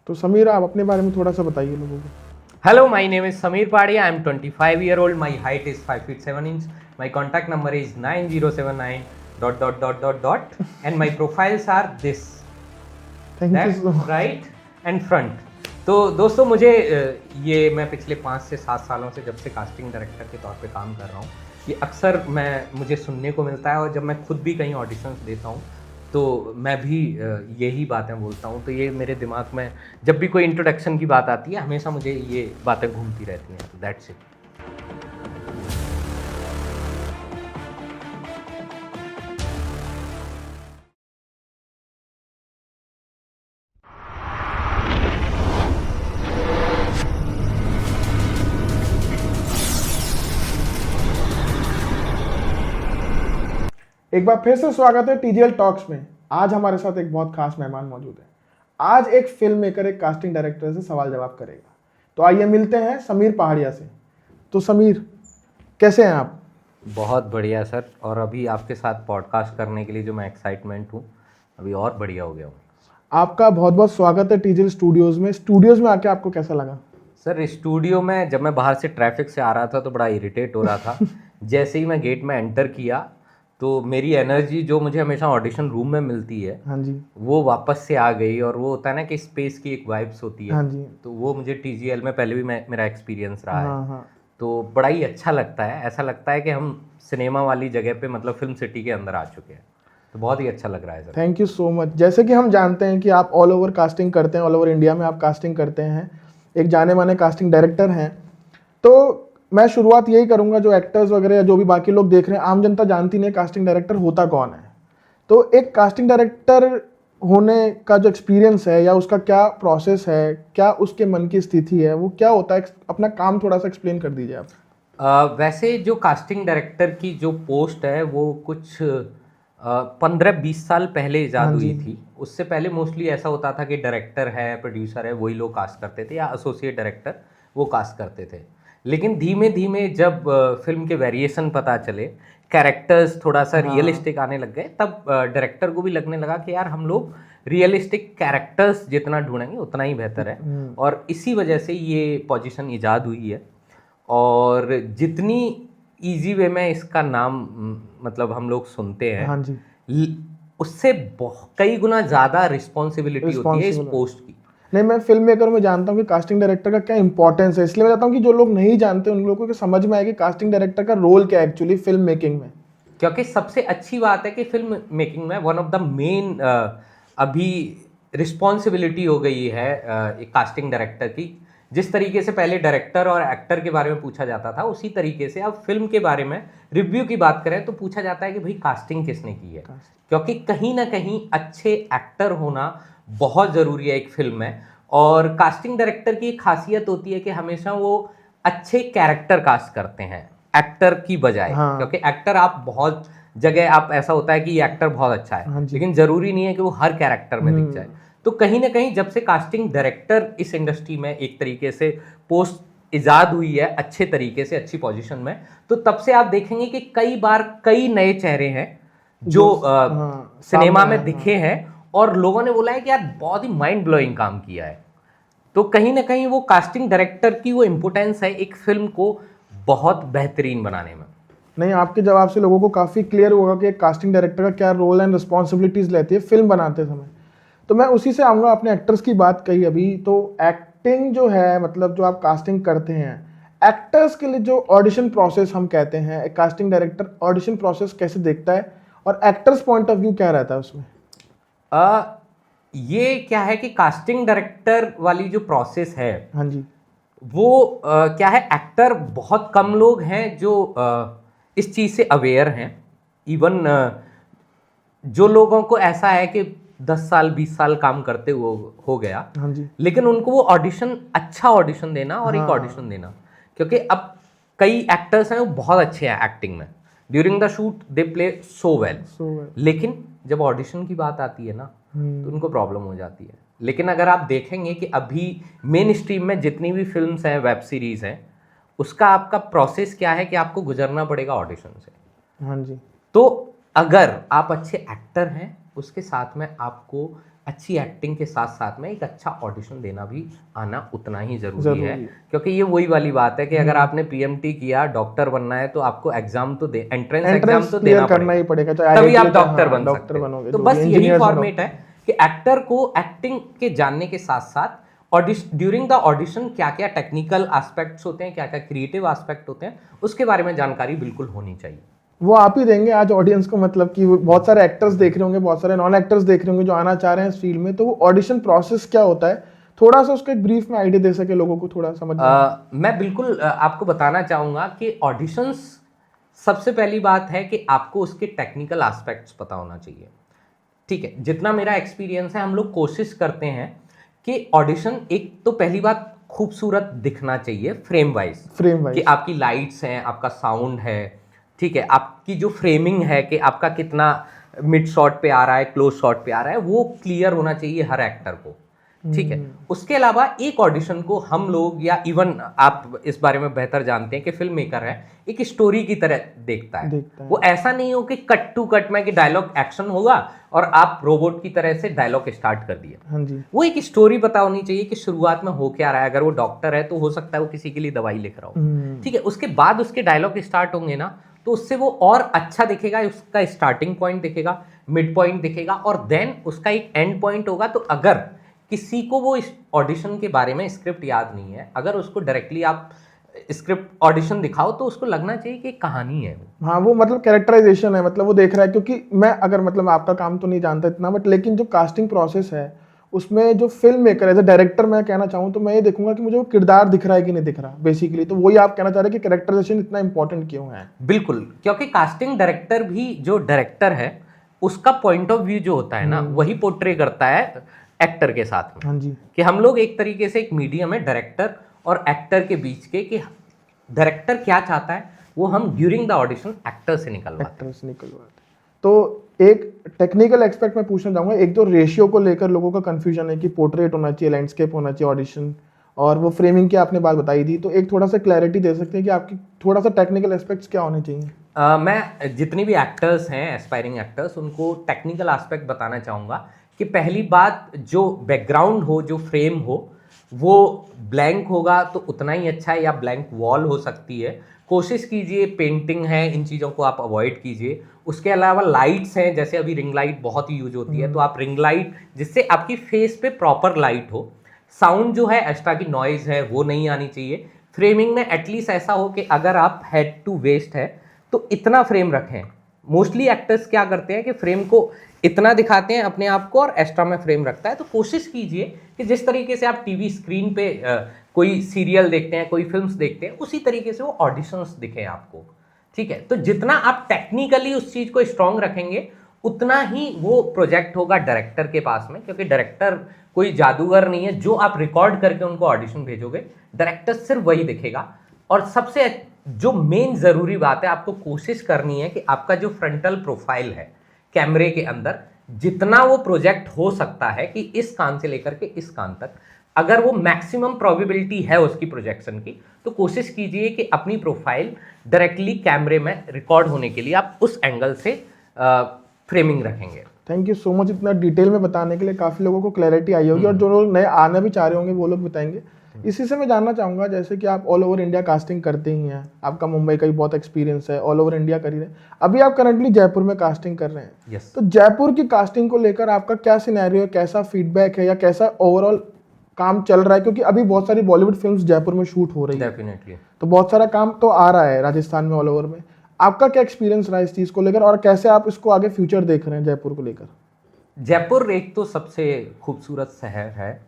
तो समीर, आप अपने बारे में थोड़ा सा बताइए लोगों को। Hello, my name is Samir Padia. I am 25-year-old. My height is 5 feet 7 inch. My contact number is 9079 ... and my profiles are this, thank you that, so much. right and front. तो दोस्तों मुझे ये मैं पिछले 5 से 7 सालों से जब से कास्टिंग डायरेक्टर के तौर पे काम कर रहा हूँ, ये अक्सर मुझे सुनने को मिलता है, और जब मैं खुद भी कहीं ऑडिशंस देता हूँ तो मैं भी यही बातें बोलता हूँ। तो ये मेरे दिमाग में जब भी कोई इंट्रोडक्शन की बात आती है, हमेशा मुझे ये बातें घूमती रहती हैं। तो दैट्स इट। एक बार फिर से स्वागत है टीजीएल टॉक्स में। आज हमारे साथ एक बहुत खास मेहमान मौजूद है। आज एक फिल्म मेकर एक कास्टिंग डायरेक्टर से सवाल जवाब करेगा। तो आइए मिलते हैं समीर पहाड़िया से। तो समीर, कैसे हैं आप? बहुत बढ़िया सर, और अभी आपके साथ पॉडकास्ट करने के लिए जो मैं एक्साइटमेंट हूँ, अभी और बढ़िया हो गया हूँ। आपका बहुत बहुत स्वागत है टीजीएल स्टूडियोज़ में। स्टूडियोज़ में आके आपको कैसा लगा? सर, स्टूडियो में जब मैं बाहर से ट्रैफिक से आ रहा था तो बड़ा इरिटेट हो रहा था। जैसे ही मैं गेट में एंटर किया तो मेरी एनर्जी जो मुझे हमेशा ऑडिशन रूम में मिलती है, हाँ जी, वो वापस से आ गई। और वो होता है ना कि स्पेस की एक वाइब्स होती है। हाँ जी, तो वो मुझे टीजीएल में पहले भी मेरा एक्सपीरियंस रहा है। हाँ हाँ। तो बड़ा ही अच्छा लगता है। ऐसा लगता है कि हम सिनेमा वाली जगह पे, मतलब फिल्म सिटी के अंदर आ चुके हैं। तो बहुत ही अच्छा लग रहा है sir. Thank you so much. जैसे कि हम जानते हैं कि आप ऑल ओवर कास्टिंग करते हैं, ऑल ओवर इंडिया में आप कास्टिंग करते हैं, एक जाने माने कास्टिंग डायरेक्टर हैं। तो मैं शुरुआत यही करूंगा, जो एक्टर्स वगैरह या जो भी बाकी लोग देख रहे हैं, आम जनता जानती नहीं कास्टिंग डायरेक्टर होता कौन है। तो एक कास्टिंग डायरेक्टर होने का जो एक्सपीरियंस है या उसका क्या प्रोसेस है, क्या उसके मन की स्थिति है, वो क्या होता है, अपना काम थोड़ा सा एक्सप्लेन कर दीजिए आप। वैसे जो कास्टिंग डायरेक्टर की जो पोस्ट है वो कुछ 15-20 साल पहले ईजाद हाँ हुई जी। थी। उससे पहले मोस्टली ऐसा होता था कि डायरेक्टर है, प्रोड्यूसर है, वही लोग कास्ट करते थे, या एसोसिएट डायरेक्टर वो कास्ट करते थे। लेकिन धीमे धीमे जब फिल्म के वेरिएशन पता चले, कैरेक्टर्स थोड़ा सा रियलिस्टिक आने लग गए, तब डायरेक्टर को भी लगने लगा कि यार हम लोग रियलिस्टिक कैरेक्टर्स जितना ढूंढेंगे उतना ही बेहतर है। और इसी वजह से ये पोजीशन ईजाद हुई है। और जितनी इजी वे में इसका नाम मतलब हम लोग सुनते हैं, हाँ जी, उससे कई गुना ज़्यादा रिस्पॉन्सिबिलिटी होती है इस रिस्पॉन्सिबल। पोस्ट की। नहीं, मैं फिल्म मेकर में जानता हूँ कि कास्टिंग डायरेक्टर का क्या इंपॉर्टेंस है, इसलिए मैं चाहता हूँ कि जो लोग नहीं जानते उन लोगों को समझ में आए कि कास्टिंग डायरेक्टर का रोल क्या है एक्चुअली फिल्म मेकिंग में। क्योंकि सबसे अच्छी बात है कि फिल्म मेकिंग में वन ऑफ द मेन अभी रिस्पॉन्सिबिलिटी हो गई है एक कास्टिंग डायरेक्टर की। जिस तरीके से पहले डायरेक्टर और एक्टर के बारे में पूछा जाता था, उसी तरीके से अब फिल्म के बारे में रिव्यू की बात करें तो पूछा जाता है कि भाई कास्टिंग किसने की है। क्योंकि कहीं ना कहीं अच्छे एक्टर होना बहुत ज़रूरी है एक फिल्म में। और कास्टिंग डायरेक्टर की एक खासियत होती है कि हमेशा वो अच्छे कैरेक्टर कास्ट करते हैं एक्टर की बजाय। हाँ। क्योंकि एक्टर आप बहुत जगह आप ऐसा होता है कि ये एक्टर बहुत अच्छा है, हाँ जी। लेकिन ज़रूरी नहीं है कि वो हर कैरेक्टर में दिख जाए। तो कहीं ना कहीं जब से कास्टिंग डायरेक्टर इस इंडस्ट्री में एक तरीके से पोस्ट ईजाद हुई है अच्छे तरीके से, अच्छी पोजीशन में, तो तब से आप देखेंगे कि कई बार कई नए चेहरे हैं जो सिनेमा में दिखे हैं, और लोगों ने बोला है कि यार बहुत ही माइंड ब्लोइंग काम किया है। तो कहीं ना कहीं वो कास्टिंग डायरेक्टर की वो इम्पोर्टेंस है एक फिल्म को बहुत बेहतरीन बनाने में। नहीं, आपके जवाब से लोगों को काफ़ी क्लियर होगा कि एक कास्टिंग डायरेक्टर का क्या रोल एंड रिस्पॉन्सिबिलिटीज़ लेती है फिल्म बनाते समय। तो मैं उसी से आऊँगा, आपने एक्टर्स की बात कही अभी, तो एक्टिंग जो है, मतलब जो आप कास्टिंग करते हैं एक्टर्स के लिए, जो ऑडिशन प्रोसेस हम कहते हैं, एक कास्टिंग डायरेक्टर ऑडिशन प्रोसेस कैसे देखता है और एक्टर्स पॉइंट ऑफ व्यू क्या रहता है उसमें? ये क्या है कि कास्टिंग डायरेक्टर वाली जो प्रोसेस है, हाँ जी, वो क्या है, एक्टर बहुत कम लोग हैं जो इस चीज़ से अवेयर हैं। इवन जो लोगों को ऐसा है कि 10 साल 20 साल काम करते हुए हो गया, हाँ जी, लेकिन उनको वो ऑडिशन, अच्छा ऑडिशन देना और एक ऑडिशन देना। क्योंकि अब कई एक्टर्स हैं वो बहुत अच्छे हैं एक्टिंग में, during the shoot they play so well, लेकिन जब ऑडिशन की बात आती है ना तो उनको प्रॉब्लम हो जाती है। लेकिन अगर आप देखेंगे कि अभी मेन स्ट्रीम में जितनी भी फिल्म्स हैं, वेब सीरीज़ हैं, उसका आपका प्रोसेस क्या है कि आपको गुजरना पड़ेगा ऑडिशन से। हाँ जी। तो अगर आप अच्छे एक्टर हैं, उसके साथ में आपको अच्छी एक्टिंग के साथ साथ में एक अच्छा ऑडिशन देना भी आना उतना ही ज़रूरी है, क्योंकि ये वही वाली बात है कि अगर आपने पीएमटी किया, डॉक्टर बनना है तो आपको एग्जाम तो एंट्रेंस एग्जाम तो देना करना ही पड़ेगा, तभी आप डॉक्टर बन सकते हो। बनोगे। तो बस यही फॉर्मेट है कि एक्टर को एक्टिंग के जानने के साथ साथ ऑडिशन, ड्यूरिंग द ऑडिशन क्या क्या टेक्निकल एस्पेक्ट्स होते हैं, क्या क्या क्रिएटिव एस्पेक्ट होते हैं, उसके बारे में जानकारी बिल्कुल होनी चाहिए। वो आप ही देंगे आज ऑडियंस को, मतलब कि बहुत सारे एक्टर्स देख रहे होंगे, बहुत सारे नॉन एक्टर्स देख रहे होंगे जो आना चाह रहे हैं इस फील्ड में, तो वो ऑडिशन प्रोसेस क्या होता है, थोड़ा सा उसका एक ब्रीफ में आइडिया दे सके लोगों को, थोड़ा समझ मैं बिल्कुल आपको बताना चाहूँगा कि ऑडिशंस, सबसे पहली बात है कि आपको उसके टेक्निकल एस्पेक्ट्स पता होना चाहिए। ठीक है, जितना मेरा एक्सपीरियंस है, हम लोग कोशिश करते हैं कि ऑडिशन, एक तो पहली बात खूबसूरत दिखना चाहिए फ्रेम वाइज कि आपकी लाइट्स हैं, आपका साउंड है, ठीक है, आपकी जो फ्रेमिंग है कि आपका कितना मिड शॉट पे आ रहा है, क्लोज शॉट पे आ रहा है, वो क्लियर होना चाहिए हर एक्टर को। ठीक है, उसके अलावा एक ऑडिशन को हम लोग, या इवन आप इस बारे में बेहतर जानते हैं कि फिल्म मेकर है, एक स्टोरी की तरह देखता है। वो ऐसा नहीं हो कि कट टू कट में कि डायलॉग एक्शन होगा और आप रोबोट की तरह से डायलॉग स्टार्ट कर दिया। हाँ जी। वो एक स्टोरी पता होनी चाहिए कि शुरुआत में हो क्या रहा है। अगर वो डॉक्टर है तो हो सकता है वो किसी के लिए दवाई लिख रहा हो, ठीक है, उसके बाद उसके डायलॉग स्टार्ट होंगे ना, तो उससे वो और अच्छा दिखेगा, उसका स्टार्टिंग पॉइंट दिखेगा, मिड पॉइंट दिखेगा, और देन उसका एक एंड पॉइंट होगा। तो अगर किसी को वो इस ऑडिशन के बारे में स्क्रिप्ट याद नहीं है, अगर उसको डायरेक्टली आप स्क्रिप्ट ऑडिशन दिखाओ तो उसको लगना चाहिए कि कहानी है वो। हाँ, वो मतलब कैरेक्टराइजेशन है, मतलब वो देख रहा है। क्योंकि मैं अगर, मतलब आपका काम तो नहीं जानता इतना, बट लेकिन जो कास्टिंग प्रोसेस है उसमें जो film maker as a director मैं कहना चाहूँ तो मैं ये देखूंगा कि मुझे वो किरदार दिख रहा है कि नहीं दिख रहा बेसिकली। तो वही आप कहना चाह रहे हैं कि कैरेक्टराइजेशन इतना इंपॉर्टेंट क्यों है? बिल्कुल, क्योंकि कास्टिंग डायरेक्टर भी, जो डायरेक्टर है उसका पॉइंट ऑफ व्यू जो होता है ना, वही पोर्ट्रे करता है एक्टर के साथ में। हाँ जी। कि हम लोग एक तरीके से एक मीडियम है डायरेक्टर और एक्टर के बीच के, कि डायरेक्टर क्या चाहता है वो हम ड्यूरिंग द ऑडिशन एक्टर से निकलवाते हैं। तो एक टेक्निकल एक्सपेक्ट मैं पूछना चाहूँगा, एक तो रेशियो को लेकर लोगों का कंफ्यूजन है कि पोर्ट्रेट होना चाहिए, लैंडस्केप होना चाहिए ऑडिशन, और वो फ्रेमिंग की आपने बात बताई थी, तो एक थोड़ा सा क्लैरिटी दे सकते हैं कि आपकी थोड़ा सा टेक्निकल एस्पेक्ट्स क्या होने चाहिए? मैं जितनी भी एक्टर्स हैं, एस्पायरिंग एक्टर्स, उनको टेक्निकल एस्पेक्ट बताना चाहूँगा कि पहली बात, जो बैकग्राउंड हो, जो फ्रेम हो, वो ब्लैंक होगा तो उतना ही अच्छा है, या ब्लैंक वॉल हो सकती है। कोशिश कीजिए, पेंटिंग है, इन चीज़ों को आप अवॉइड कीजिए। उसके अलावा लाइट्स हैं, जैसे अभी रिंग लाइट बहुत ही यूज होती है, तो आप रिंग लाइट जिससे आपकी फेस पे प्रॉपर लाइट हो। साउंड जो है, एक्स्ट्रा की नॉइज़ है वो नहीं आनी चाहिए। फ्रेमिंग में एटलीस्ट ऐसा हो कि अगर आप हेड टू वेस्ट है तो इतना फ्रेम रखें। मोस्टली एक्टर्स क्या करते हैं कि फ्रेम को इतना दिखाते हैं अपने आप को और एक्स्ट्रा में फ्रेम रखता है। तो कोशिश कीजिए कि जिस तरीके से आप टीवी स्क्रीन पे कोई सीरियल देखते हैं, कोई फिल्म्स देखते हैं, उसी तरीके से वो ऑडिशंस दिखें आपको। ठीक है, तो जितना आप टेक्निकली उस चीज़ को स्ट्रॉन्ग रखेंगे उतना ही वो प्रोजेक्ट होगा डायरेक्टर के पास में, क्योंकि डायरेक्टर कोई जादूगर नहीं है। जो आप रिकॉर्ड करके उनको ऑडिशन भेजोगे, डायरेक्टर सिर्फ वही दिखेगा। और सबसे जो मेन ज़रूरी बात है, आपको कोशिश करनी है कि आपका जो फ्रंटल प्रोफाइल है कैमरे के अंदर, जितना वो प्रोजेक्ट हो सकता है कि इस कान से लेकर के इस कान तक, अगर वो मैक्सिमम प्रोबेबिलिटी है उसकी प्रोजेक्शन की, तो कोशिश कीजिए कि अपनी प्रोफाइल डायरेक्टली कैमरे में रिकॉर्ड होने के लिए आप उस एंगल से फ्रेमिंग रखेंगे। थैंक यू सो मच इतना डिटेल में बताने के लिए, काफ़ी लोगों को क्लैरिटी आई होगी, और जो लोग नए आना भी चाह रहे होंगे वो लोग बताएंगे। इसी से मैं जानना चाहूँगा, जैसे कि आप ऑल ओवर इंडिया कास्टिंग करते ही हैं, आपका मुंबई का भी बहुत एक्सपीरियंस है, ऑल ओवर इंडिया कर ही रहे हैं, अभी आप करंटली जयपुर में कास्टिंग कर रहे हैं। yes. तो जयपुर की कास्टिंग को लेकर आपका क्या सिनेरियो है, कैसा फीडबैक है, या कैसा ओवरऑल काम चल रहा है? क्योंकि अभी बहुत सारी बॉलीवुड फिल्म्स जयपुर में शूट हो रही है, डेफिनेटली, तो बहुत सारा काम तो आ रहा है राजस्थान में, ऑल ओवर में। आपका क्या एक्सपीरियंस रहा इस चीज़ को लेकर, और कैसे आप इसको आगे फ्यूचर देख रहे हैं जयपुर को लेकर? जयपुर एक तो सबसे खूबसूरत शहर है,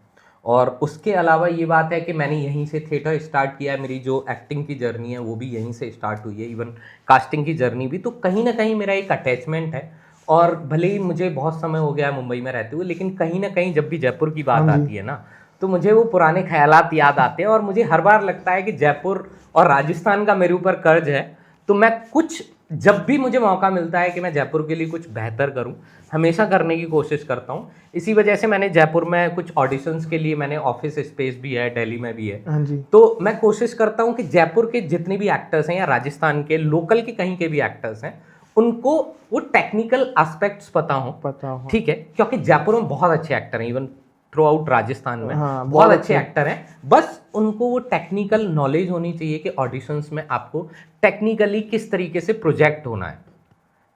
और उसके अलावा ये बात है कि मैंने यहीं से थिएटर स्टार्ट किया है। मेरी जो एक्टिंग की जर्नी है वो भी यहीं से स्टार्ट हुई है, इवन कास्टिंग की जर्नी भी। तो कहीं ना कहीं मेरा एक अटैचमेंट है, और भले ही मुझे बहुत समय हो गया है मुंबई में रहते हुए, लेकिन कहीं ना कहीं जब भी जयपुर की बात आती है ना, तो मुझे वो पुराने ख्यालात याद आते हैं। और मुझे हर बार लगता है कि जयपुर और राजस्थान का मेरे ऊपर कर्ज है। तो मैं कुछ, जब भी मुझे मौका मिलता है कि मैं जयपुर के लिए कुछ बेहतर करूं, हमेशा करने की कोशिश करता हूं। इसी वजह से मैंने जयपुर में कुछ ऑडिशंस के लिए, मैंने ऑफिस स्पेस भी है, दिल्ली में भी है। हाँ जी। तो मैं कोशिश करता हूं कि जयपुर के जितने भी एक्टर्स हैं, या राजस्थान के लोकल के कहीं के भी एक्टर्स हैं, उनको वो टेक्निकल एस्पेक्ट्स पता हो, ठीक है, क्योंकि जयपुर में बहुत अच्छे एक्टर हैं, इवन थ्रू आउट राजस्थान में बहुत अच्छे एक्टर हैं, बस उनको वो टेक्निकल नॉलेज होनी चाहिए कि ऑडिशंस में आपको टेक्निकली किस तरीके से प्रोजेक्ट होना है,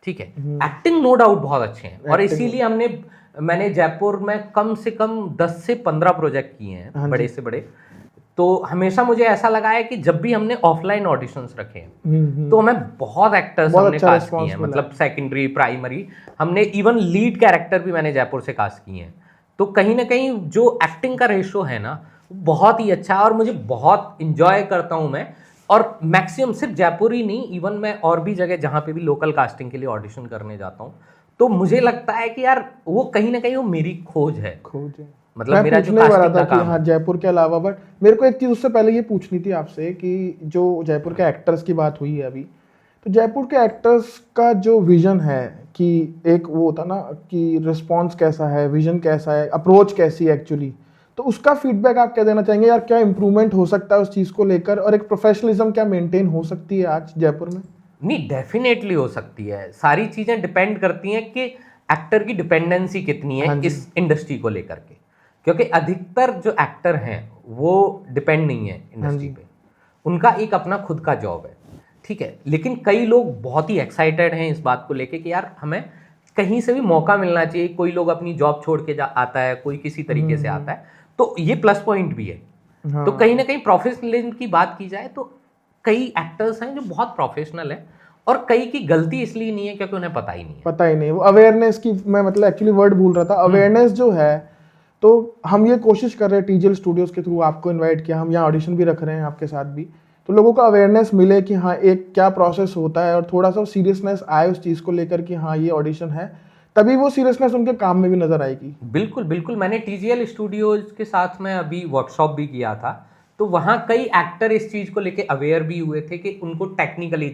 ठीक है। एक्टिंग नो डाउट बहुत अच्छे हैं, और इसीलिए मैंने जयपुर में कम से कम 10 से 15 प्रोजेक्ट किए हैं, बड़े से बड़े। तो हमेशा मुझे ऐसा लगा है कि जब भी हमने ऑफलाइन ऑडिशंस रखे हैं तो हमें बहुत एक्टर्स हमने कास्ट किए हैं, मतलब सेकेंडरी, प्राइमरी, हमने इवन लीड कैरेक्टर भी मैंने जयपुर से कास्ट किए हैं। तो कहीं ना कहीं जो एक्टिंग का रेशो है ना, बहुत ही अच्छा है, और मुझे बहुत इंजॉय करता हूँ मैं। और मैक्सिमम सिर्फ जयपुर ही नहीं, इवन मैं और भी जगह जहाँ पे भी लोकल कास्टिंग के लिए ऑडिशन करने जाता हूँ, तो मुझे लगता है कि यार वो कहीं ना कहीं वो मेरी खोज है। मतलब मेरा जो कास्टिंग का काम, हाँ, जयपुर के अलावा, बट मेरे को एक चीज उससे पहले ये पूछनी थी आपसे कि जो जयपुर के एक्टर्स की बात हुई है अभी, तो जयपुर के एक्टर्स का जो विजन है कि एक वो होता ना कि रिस्पॉन्स कैसा है, विजन कैसा है, अप्रोच कैसी है एक्चुअली, तो उसका फीडबैक आप क्या देना चाहेंगे यार? क्या इंप्रूवमेंट हो सकता है उस चीज़ को लेकर, और एक प्रोफेशनलिज्म क्या मेंटेन हो सकती है आज जयपुर में? नहीं, डेफिनेटली हो सकती है। सारी चीज़ें डिपेंड करती हैं कि एक्टर की डिपेंडेंसी कितनी है इस इंडस्ट्री को लेकर के, क्योंकि अधिकतर जो एक्टर हैं वो डिपेंड नहीं है इंडस्ट्री पे, उनका एक अपना खुद का जॉब है, ठीक है। लेकिन कई लोग बहुत ही एक्साइटेड हैं इस बात को लेके कि यार हमें कहीं से भी मौका मिलना चाहिए। कोई लोग अपनी जॉब छोड़ के आता है, कोई किसी तरीके से आता है, तो ये प्लस पॉइंट भी है। तो कहीं ना कहीं प्रोफेशनलिज्म की बात की जाए तो कई एक्टर्स हैं जो बहुत प्रोफेशनल हैं, और कई की गलती इसलिए नहीं है क्योंकि उन्हें पता ही नहीं है। वो अवेयरनेस की, मैं मतलब एक्चुअली वर्ड भूल रहा था, अवेयरनेस जो है। तो हम ये कोशिश कर रहे हैं टीजीएल स्टूडियोज के थ्रू, आपको इनवाइट किया, हम यहाँ ऑडिशन भी रख रहे हैं आपके साथ भी, तो लोगों को अवेयरनेस मिले कि हाँ एक क्या प्रोसेस होता है, और थोड़ा सा सीरियसनेस आए उस चीज़ को लेकर कि हाँ ये ऑडिशन है, तभी वो सीरियसनेस उनके काम में भी नजर आएगी। बिल्कुल बिल्कुल। मैंने टीजीएल स्टूडियोज के साथ में अभी वर्कशॉप भी किया था, तो वहाँ कई एक्टर इस चीज़ को लेके अवेयर भी हुए थे कि उनको टेक्निकली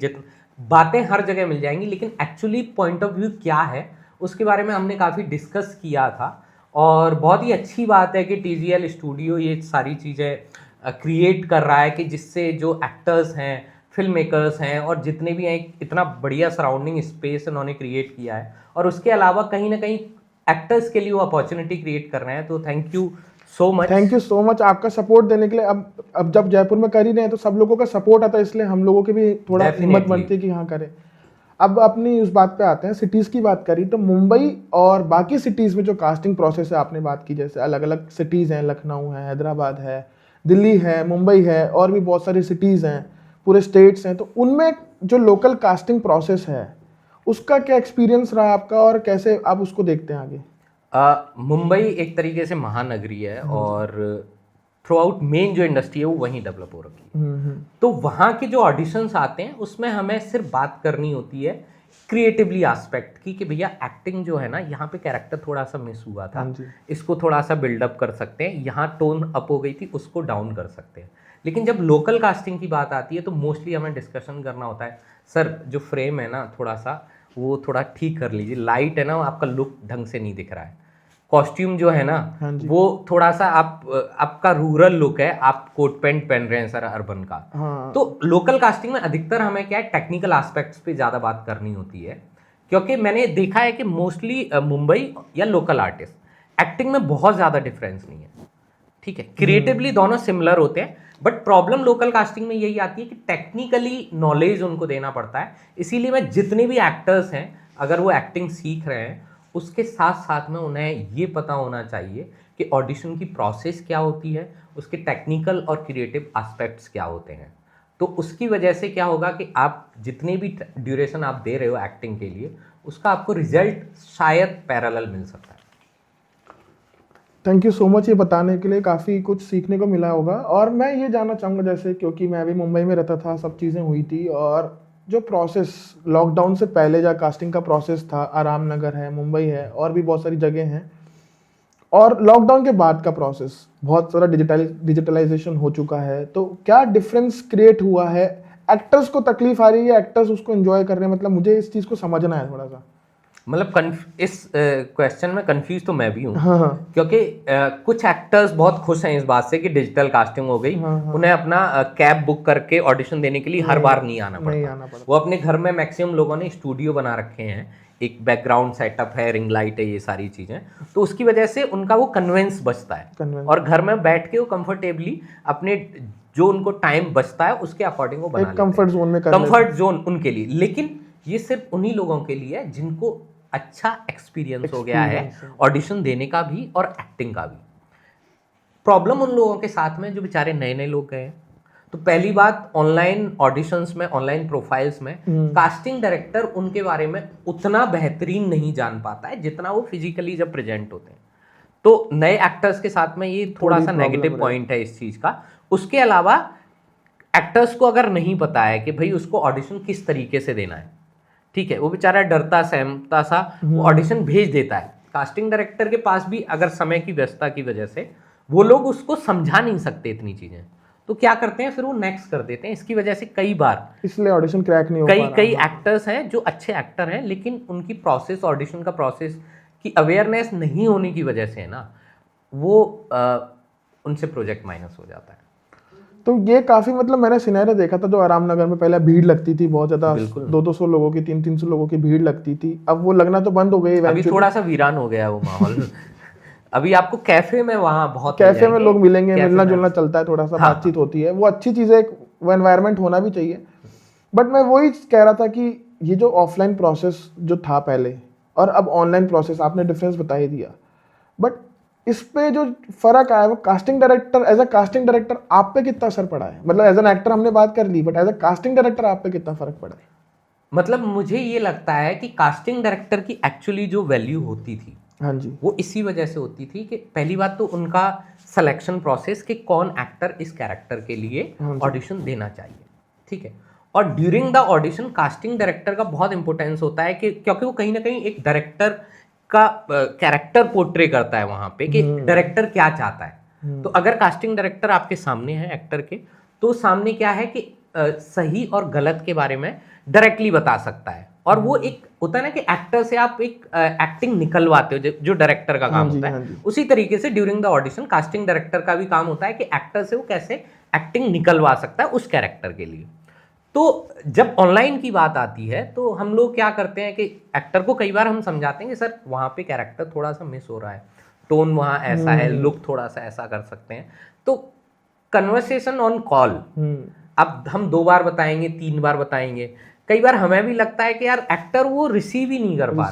बातें हर जगह मिल जाएंगी, लेकिन एक्चुअली पॉइंट ऑफ व्यू क्या है उसके बारे में हमने काफ़ी डिस्कस किया था। और बहुत ही अच्छी बात है कि टीजीएल स्टूडियो ये सारी चीज़ें क्रिएट कर रहा है कि जिससे जो एक्टर्स हैं, फिल्म मेकर्स हैं, और जितने भी हैं, इतना बढ़िया सराउंडिंग स्पेस उन्होंने क्रिएट किया है, और उसके अलावा कहीं ना कहीं एक्टर्स के लिए वो अपॉर्चुनिटी क्रिएट कर रहे हैं। तो थैंक यू सो मच आपका सपोर्ट देने के लिए। अब जब जयपुर में कर ही रहे हैं तो सब लोगों का सपोर्ट आता है, इसलिए हम लोगों की भी थोड़ा हिम्मत बनती है कि हाँ करें। अब अपनी उस बात पे आते हैं, सिटीज़ की बात करी तो मुंबई और बाकी सिटीज़ में जो कास्टिंग प्रोसेस है, आपने बात की जैसे अलग अलग सिटीज़ हैं, लखनऊ है, हैदराबाद है, दिल्ली है, मुंबई है, और भी बहुत सारी सिटीज़ हैं, पूरे स्टेट्स हैं, तो उनमें जो लोकल कास्टिंग प्रोसेस है उसका क्या एक्सपीरियंस रहा आपका, और कैसे आप उसको देखते हैं आगे? मुंबई एक तरीके से महानगरी है, और थ्रू आउट मेन जो इंडस्ट्री है वो वहीं डेवलप हो रखी है। तो वहाँ के जो ऑडिशंस आते हैं उसमें हमें सिर्फ बात करनी होती है क्रिएटिवली एस्पेक्ट की, कि भैया एक्टिंग जो है ना, यहाँ पे कैरेक्टर थोड़ा सा मिस हुआ था, इसको थोड़ा सा बिल्डअप कर सकते हैं, यहाँ टोन अप हो गई थी, उसको डाउन कर सकते हैं। लेकिन जब लोकल कास्टिंग की बात आती है तो मोस्टली हमें डिस्कशन करना होता है, सर जो फ्रेम है ना थोड़ा सा वो थोड़ा ठीक कर लीजिए, लाइट है ना, आपका लुक ढंग से नहीं दिख रहा है, कॉस्ट्यूम जो है ना वो थोड़ा सा आपका रूरल लुक है, आप कोट पैंट पहन रहे हैं सर अर्बन का। तो लोकल कास्टिंग में अधिकतर हमें क्या है, टेक्निकल एस्पेक्ट्स पे ज़्यादा बात करनी होती है, क्योंकि मैंने देखा है कि मोस्टली मुंबई या लोकल आर्टिस्ट एक्टिंग में बहुत ज़्यादा डिफरेंस नहीं है, ठीक है। क्रिएटिवली दोनों सिमिलर होते हैं, बट प्रॉब्लम लोकल कास्टिंग में यही आती है कि टेक्निकली नॉलेज उनको देना पड़ता है। इसीलिए मैं जितने भी एक्टर्स हैं, अगर वो एक्टिंग सीख रहे हैं, उसके साथ साथ में उन्हें ये पता होना चाहिए कि ऑडिशन की प्रोसेस क्या होती है, उसके टेक्निकल और क्रिएटिव एस्पेक्ट्स क्या होते हैं। तो उसकी वजह से क्या होगा कि आप जितने भी ड्यूरेशन आप दे रहे हो एक्टिंग के लिए, उसका आपको रिजल्ट शायद पैरेलल मिल सकता है। थैंक यू सो मच ये बताने के लिए, काफ़ी कुछ सीखने को मिला होगा। और मैं ये जानना चाहूँगा, जैसे क्योंकि मैं अभी मुंबई में रहता था, सब चीज़ें हुई थी, और जो प्रोसेस लॉकडाउन से पहले जो कास्टिंग का प्रोसेस था, आराम नगर है, मुंबई है, और भी बहुत सारी जगह हैं, और लॉकडाउन के बाद का प्रोसेस बहुत सारा डिजिटलाइजेशन हो चुका है, तो क्या डिफरेंस क्रिएट हुआ है? एक्टर्स को तकलीफ आ रही है, एक्टर्स उसको एंजॉय कर रहे हैं? मतलब मुझे इस चीज़ को समझना है थोड़ा सा। मतलब इस क्वेश्चन में कंफ्यूज तो मैं भी हूँ, हाँ हाँ क्योंकि कुछ एक्टर्स बहुत खुश हैं इस बात से कि डिजिटल कास्टिंग हो गई, हाँ हाँ। उन्हें अपना कैब बुक करके ऑडिशन देने के लिए हर बार नहीं आना नहीं पड़ता। आना पड़ता। वो अपने घर में मैक्सिमम लोगों ने स्टूडियो बना रखे हैं, एक बैकग्राउंड सेटअप है, रिंग लाइट है, ये सारी चीजें, तो उसकी वजह से उनका वो कन्वेंस बचता है Convince और घर में बैठ के वो कंफर्टेबली अपने जो उनको टाइम बचता है उसके अकॉर्डिंग वो बना एक लेते हैं। कंफर्ट जोन में कर लेते कंफर्ट जोन उनके लिए, लेकिन ये सिर्फ उन्हीं लोगों के लिए है जिनको अच्छा एक्सपीरियंस हो गया है ऑडिशन देने का भी और एक्टिंग का भी। प्रॉब्लम उन लोगों के साथ में जो बेचारे नए नए लोग गए हैं। तो पहली बात, ऑनलाइन ऑडिशंस में, ऑनलाइन प्रोफाइल्स में कास्टिंग डायरेक्टर उनके बारे में उतना बेहतरीन नहीं जान पाता है जितना वो फिजिकली जब प्रेजेंट होते हैं। तो नए एक्टर्स के साथ में ये थोड़ा सा नेगेटिव पॉइंट है इस चीज का। उसके अलावा एक्टर्स को अगर नहीं पता है कि भाई उसको ऑडिशन किस तरीके से देना है, ठीक है, वो बेचारा डरता सहमता सा वो ऑडिशन भेज देता है। कास्टिंग डायरेक्टर के पास भी अगर समय की व्यस्तता की वजह से वो लोग उसको समझा नहीं सकते इतनी चीजें, तो क्या करते हैं फिर वो नेक्स्ट कर देते हैं। इसकी वजह से कई बार इसलिए ऑडिशन क्रैक नहीं हो कई पा रहा। कई एक्टर्स हैं जो अच्छे एक्टर हैं, लेकिन उनकी प्रोसेस, ऑडिशन का प्रोसेस की अवेयरनेस नहीं होने की वजह से है ना, वो उनसे प्रोजेक्ट माइनस हो जाता है। तो ये काफी, मतलब मैंने सिनेरियो देखा था जो आराम नगर में पहले भीड़ लगती थी बहुत ज्यादा, 200 लोगों की, 300 लोगों की भीड़ लगती थी, अब वो लगना तो बंद हो गई। अभी थोड़ा सा वीरान हो गया वो माहौल। अभी आपको कैफे में वहां बहुत कैफे में लोग मिलेंगे, मिलना जुलना चलता है, थोड़ा सा बातचीत होती है, वो अच्छी चीज है, वो एनवायरनमेंट होना भी चाहिए। बट मैं वही कह रहा था कि ये जो ऑफलाइन प्रोसेस जो था पहले और अब ऑनलाइन प्रोसेस, आपने डिफरेंस बता ही दिया, बट इस पे जो फर्क आया वो casting director, as a casting director आप पे कितना असर पड़ा है? मतलब एज एन एक्टर हमने बात कर ली, but as a casting director आप पे कितना फर्क पड़ा है? मतलब मुझे ये लगता है कि कास्टिंग डायरेक्टर की एक्चुअली जो वैल्यू होती थी, हाँ जी, वो इसी वजह से होती थी कि पहली बात तो उनका सिलेक्शन प्रोसेस कि कौन एक्टर इस कैरेक्टर के लिए ऑडिशन देना चाहिए, ठीक है। और during the audition casting director का बहुत इंपॉर्टेंस होता है कि क्योंकि वो कहीं ना कहीं एक डायरेक्टर का कैरेक्टर पोर्ट्रे करता है वहां पे कि डायरेक्टर क्या चाहता है। तो अगर कास्टिंग डायरेक्टर आपके सामने है एक्टर के, तो सामने क्या है कि सही और गलत के बारे में डायरेक्टली बता सकता है। और वो एक होता है ना कि एक्टर से आप एक एक्टिंग निकलवाते हो, जो डायरेक्टर का काम होता है। उसी तरीके से during the audition casting director का भी काम होता है कि एक्टर से वो कैसे एक्टिंग निकलवा सकता है उस कैरेक्टर के लिए। तो जब ऑनलाइन की बात आती है तो हम लोग क्या करते हैं कि एक्टर को कई बार हम समझाते हैं कि सर वहाँ पे कैरेक्टर थोड़ा सा मिस हो रहा है, टोन वहाँ ऐसा है, लुक थोड़ा सा ऐसा कर सकते हैं। तो कन्वर्सेशन ऑन कॉल अब हम 2 बार बताएंगे, 3 बार बताएंगे, कई बार हमें भी लगता है कि यार एक्टर वो रिसीव ही नहीं कर पा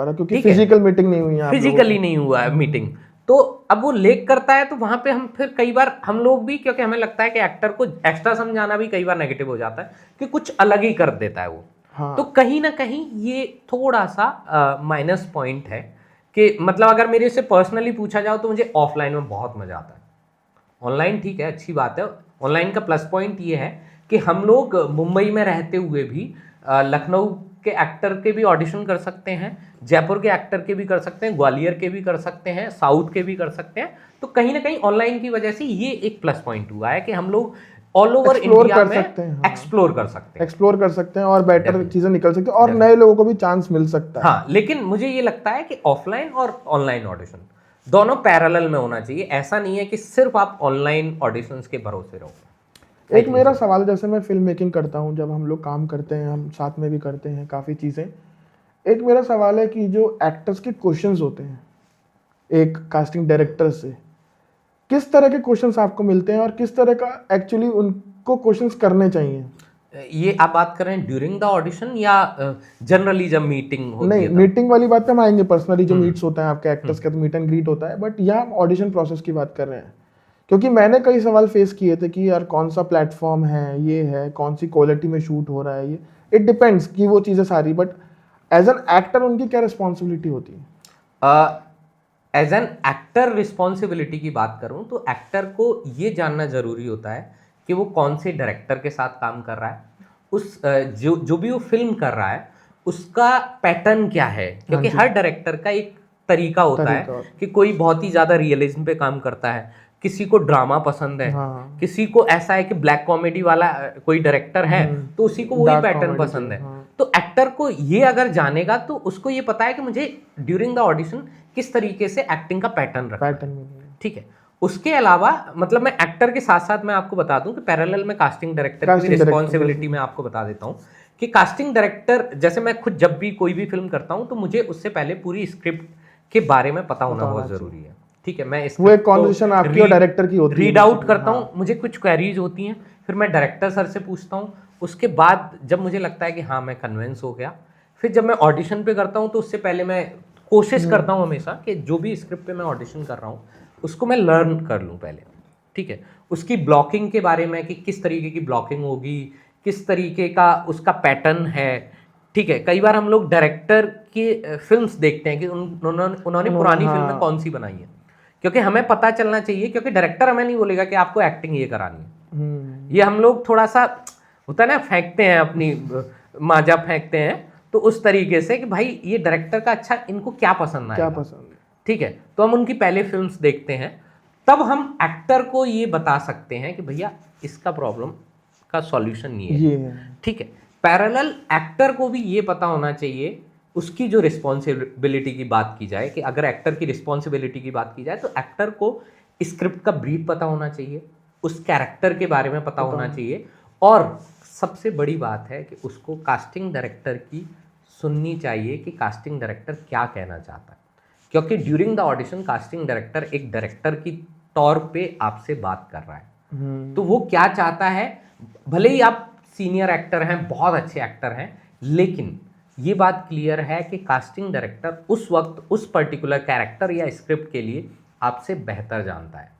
रहा है क्योंकि फिजिकल मीटिंग नहीं हुई है, फिजिकली नहीं हुआ है मीटिंग। तो अब वो लेक करता है, तो वहां पे हम फिर कई बार हम लोग भी, क्योंकि हमें लगता है कि एक्टर को एक्स्ट्रा समझाना भी कई बार नेगेटिव हो जाता है कि कुछ अलग ही कर देता है वो। हाँ। तो कहीं ना कहीं ये थोड़ा सा माइनस पॉइंट है कि मतलब अगर मेरे से पर्सनली पूछा जाओ तो मुझे ऑफलाइन में बहुत मजा आता है। ऑनलाइन ठीक है, अच्छी बात है, ऑनलाइन का प्लस पॉइंट ये है कि हम लोग मुंबई में रहते हुए भी लखनऊ के एक्टर के भी ऑडिशन कर सकते हैं, जयपुर के एक्टर के भी कर सकते हैं, ग्वालियर के भी कर सकते हैं, साउथ के भी कर सकते हैं। तो कहीं ना कहीं ऑनलाइन की वजह से ये एक प्लस पॉइंट हुआ है कि हम लोग ऑल ओवर इंडिया में एक्सप्लोर कर सकते हैं और बेटर चीजें निकल सकती है और नए लोगों को भी चांस मिल सकता है। हाँ, लेकिन मुझे ये लगता है कि ऑफलाइन और ऑनलाइन ऑडिशन दोनों पैरेलल में होना चाहिए। ऐसा नहीं है कि सिर्फ आप ऑनलाइन ऑडिशंस के भरोसे रहो। एक मेरा सवाल, जैसे मैं फिल्म मेकिंग करता हूँ, जब हम लोग काम करते हैं, हम साथ में भी करते हैं काफ़ी चीज़ें, एक मेरा सवाल है कि जो एक्टर्स के क्वेश्चंस होते हैं एक कास्टिंग डायरेक्टर से, किस तरह के क्वेश्चंस आपको मिलते हैं और किस तरह का एक्चुअली उनको क्वेश्चंस करने चाहिए? ये आप बात कर रहे हैं ड्यूरिंग द ऑडिशन या जनरली जब मीटिंग होती है? नहीं, मीटिंग वाली बात पे हम आएंगे, पर्सनली जो मीट्स होता है आपके एक्टर्स का, तो मीट एंड ग्रीट होता है, बट यहाँ हम ऑडिशन प्रोसेस की बात कर रहे हैं। क्योंकि मैंने कई सवाल फेस किए थे कि यार कौन सा प्लेटफॉर्म है, ये है, कौन सी क्वालिटी में शूट हो रहा है, ये इट डिपेंड्स कि वो चीज़ें सारी, बट एज एन एक्टर उनकी क्या रिस्पॉन्सिबिलिटी होती है? एज एन एक्टर रिस्पॉन्सिबिलिटी की बात करूं तो एक्टर को ये जानना जरूरी होता है कि वो कौन से डायरेक्टर के साथ काम कर रहा है, उस जो भी वो फिल्म कर रहा है उसका पैटर्न क्या है। क्योंकि हर डायरेक्टर का एक तरीका होता है कि कोई बहुत ही ज्यादा रियलिज्म पे काम करता है, किसी को ड्रामा पसंद है, किसी को ऐसा है कि ब्लैक कॉमेडी वाला कोई डायरेक्टर है तो उसी को वही पैटर्न पसंद है। तो एक्टर को ये अगर जानेगा तो उसको ये पता है कि मुझे ड्यूरिंग द ऑडिशन किस तरीके से एक्टिंग का पैटर्न रखना है। ठीक है, उसके अलावा मतलब मैं एक्टर के साथ साथ मैं आपको बता दूं कि पैरेलल में कास्टिंग डायरेक्टर की रिस्पॉन्सिबिलिटी मैं आपको बता देता हूं कि कास्टिंग डायरेक्टर, जैसे मैं खुद जब भी कोई भी फिल्म करता हूं तो मुझे उससे पहले पूरी स्क्रिप्ट के बारे में पता होना बहुत जरूरी है। ठीक है, मैं वो एक कॉन्वर्सेशन आपकी और डायरेक्टर की होती है, रीड आउट करता हूँ, मुझे कुछ क्वेरीज होती हैं, फिर मैं डायरेक्टर सर से पूछता हूँ। उसके बाद जब मुझे लगता है कि हाँ मैं कन्विंस हो गया, फिर जब मैं ऑडिशन पे करता हूँ तो उससे पहले मैं कोशिश करता हूँ हमेशा कि जो भी स्क्रिप्ट पे मैं ऑडिशन कर रहा हूँ उसको मैं लर्न कर लूँ पहले। ठीक है, उसकी ब्लॉकिंग के बारे में कि किस तरीके की ब्लॉकिंग होगी, किस तरीके का उसका पैटर्न है। ठीक है, कई बार हम लोग डायरेक्टर की फिल्म्स देखते हैं कि उन्होंने पुरानी फिल्में कौन सी बनाई है, क्योंकि हमें पता चलना चाहिए, क्योंकि डायरेक्टर हमें नहीं बोलेगा कि आपको एक्टिंग ये करानी है। ये हम लोग थोड़ा सा होता है ना, फेंकते हैं अपनी माजा फेंकते हैं, तो उस तरीके से कि भाई ये डायरेक्टर का अच्छा इनको क्या पसंद आएगा। ठीक है, तो हम उनकी पहले फिल्म्स देखते हैं, तब हम एक्टर को ये बता सकते हैं कि भैया इसका प्रॉब्लम का सॉल्यूशन ये है। ठीक है, पैरेलल एक्टर को भी ये पता होना चाहिए, उसकी जो रिस्पॉन्सिबिलिटी की बात की जाए कि अगर एक्टर की रिस्पॉन्सिबिलिटी की बात की जाए तो एक्टर को स्क्रिप्ट का ब्रीफ पता होना चाहिए, उस कैरेक्टर के बारे में पता होना चाहिए, और सबसे बड़ी बात है कि उसको कास्टिंग डायरेक्टर की सुननी चाहिए कि कास्टिंग डायरेक्टर क्या कहना चाहता है, क्योंकि during the audition casting director एक डायरेक्टर की तौर पे आपसे बात कर रहा है। तो वो क्या चाहता है, भले ही आप सीनियर एक्टर हैं, बहुत अच्छे एक्टर हैं, लेकिन ये बात क्लियर है कि कास्टिंग डायरेक्टर उस वक्त उस पर्टिकुलर कैरेक्टर या स्क्रिप्ट के लिए आपसे बेहतर जानता है।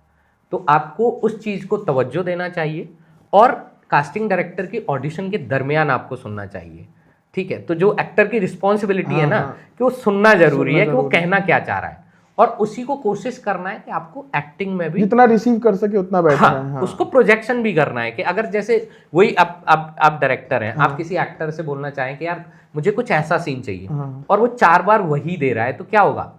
तो आपको उस चीज़ को तवज्जो देना चाहिए और कास्टिंग डायरेक्टर की ऑडिशन के दरमियान आपको सुनना चाहिए। ठीक है, तो जो एक्टर की रिस्पॉन्सिबिलिटी है ना कि वो सुनना जरूरी है कि वो कहना क्या चाह रहा है, और उसी को कोशिश करना है कि आपको एक्टिंग में भी जितना रिसीव कर सके उतना बेटर है। हाँ। उसको प्रोजेक्शन भी करना है कि अगर जैसे वही आप डायरेक्टर हैं, आप किसी एक्टर से बोलना चाहें कि यार मुझे कुछ ऐसा सीन चाहिए, और वो 4 बार वही दे रहा है, तो क्या होगा,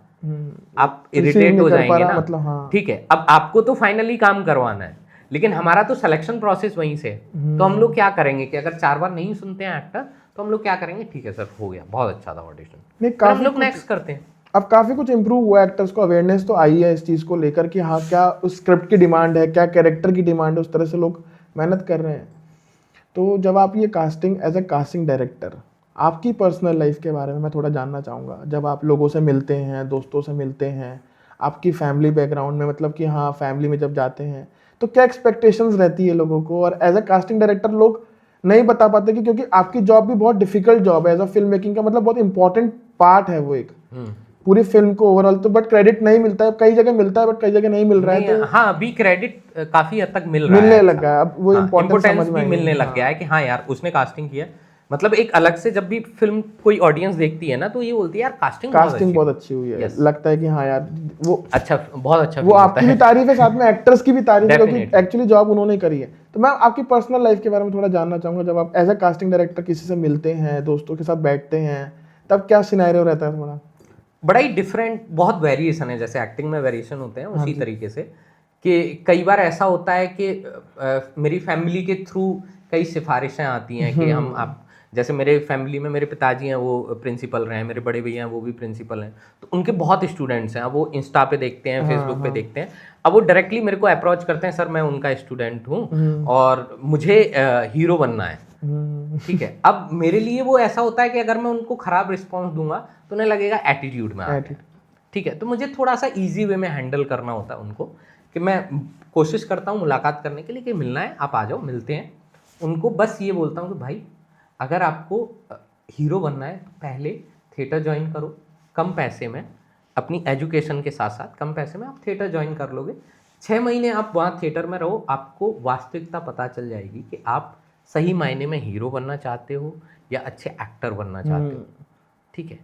आप इरिटेट हो जाएंगे ना। मतलब ठीक है, अब आपको तो फाइनली काम करवाना है, लेकिन हमारा तो सिलेक्शन प्रोसेस वहीं से है। तो हम लोग क्या करेंगे कि अगर 4 बार नहीं सुनते हैं एक्टर, तो हम लोग क्या करेंगे, ठीक है सर हो गया, बहुत अच्छा था ऑडिशन, हम लोग नेक्स्ट करते हैं। अब काफ़ी कुछ इम्प्रूव हुआ है, एक्टर्स को अवेयरनेस तो आई है इस चीज़ को लेकर कि हाँ क्या उस स्क्रिप्ट की डिमांड है, क्या कैरेक्टर की डिमांड है, उस तरह से लोग मेहनत कर रहे हैं। तो जब आप ये casting as a casting director, आपकी पर्सनल लाइफ के बारे में मैं थोड़ा जानना चाहूँगा। जब आप लोगों से मिलते हैं, दोस्तों से मिलते हैं, आपकी फैमिली बैकग्राउंड में, मतलब कि हाँ फैमिली में जब जाते हैं तो क्या एक्सपेक्टेशंस रहती है लोगों को, और एज ए कास्टिंग डायरेक्टर लोग नहीं बता पाते कि क्योंकि आपकी जॉब भी बहुत डिफिकल्ट जॉब है, एज अ फिल्म मेकिंग का मतलब बहुत इंपॉर्टेंट पार्ट है वो एक पूरी फिल्म को ओवरऑल। तो बट क्रेडिट नहीं मिलता है, कई जगह मिलता है बट कई जगह नहीं मिल रहा है। तो हाँ अभी क्रेडिट काफी हद तक मिलने लगा है, अब वो इम्पोर्टेंस भी मिलने लग गया है कि हाँ यार उसने कास्टिंग किया। मतलब एक अलग से जब भी फिल्म कोई ऑडियंस देखती है ना तो ये बोलती है यार कास्टिंग बहुत अच्छी हुई है। लगता है कि हाँ यार वो अच्छा, बहुत अच्छा, वो आपकी भी तारीफ है, साथ में एक्टर्स की भी तारीफ है, क्योंकि एक्चुअली जॉब उन्होंने करी है। तो मैं आपकी पर्सनल लाइफ के बारे में थोड़ा जानना चाहूंगा। जब आप एज ए कास्टिंग डायरेक्टर किसी से मिलते हैं, दोस्तों के साथ बैठते हैं, तब क्या सिनेरियो रहता है? थोड़ा बड़ा ही डिफरेंट, बहुत वेरिएशन है, जैसे एक्टिंग में वेरिएशन होते हैं उसी तरीके से कि कई बार ऐसा होता है कि मेरी फैमिली के थ्रू कई सिफारिशें आती हैं कि हम आप जैसे मेरे फैमिली में मेरे पिताजी हैं वो प्रिंसिपल रहे हैं, मेरे बड़े भैया हैं वो भी प्रिंसिपल हैं, तो उनके बहुत स्टूडेंट्स हैं। अब वो इंस्टा पे देखते हैं, फेसबुक पे देखते हैं, अब वो डायरेक्टली मेरे को अप्रोच करते हैं, सर मैं उनका स्टूडेंट हूँ और मुझे हीरो बनना है। ठीक है, अब मेरे लिए वो ऐसा होता है कि अगर मैं उनको खराब रिस्पॉन्स दूंगा तो उन्हें लगेगा एटीट्यूड में आ गया। ठीक है, तो मुझे थोड़ा सा ईजी वे में हैंडल करना होता है उनको, कि मैं कोशिश करता हूँ मुलाकात करने के लिए कि मिलना है आप आ जाओ, मिलते हैं। उनको बस ये बोलता हूँ कि भाई अगर आपको हीरो बनना है तो पहले थिएटर ज्वाइन करो, कम पैसे में, अपनी एजुकेशन के साथ साथ कम पैसे में आप थिएटर ज्वाइन कर लोगे, 6 महीने आप वहाँ थिएटर में रहो, आपको वास्तविकता पता चल जाएगी कि आप सही मायने में हीरो बनना चाहते हो या अच्छे एक्टर बनना चाहते हो। ठीक है,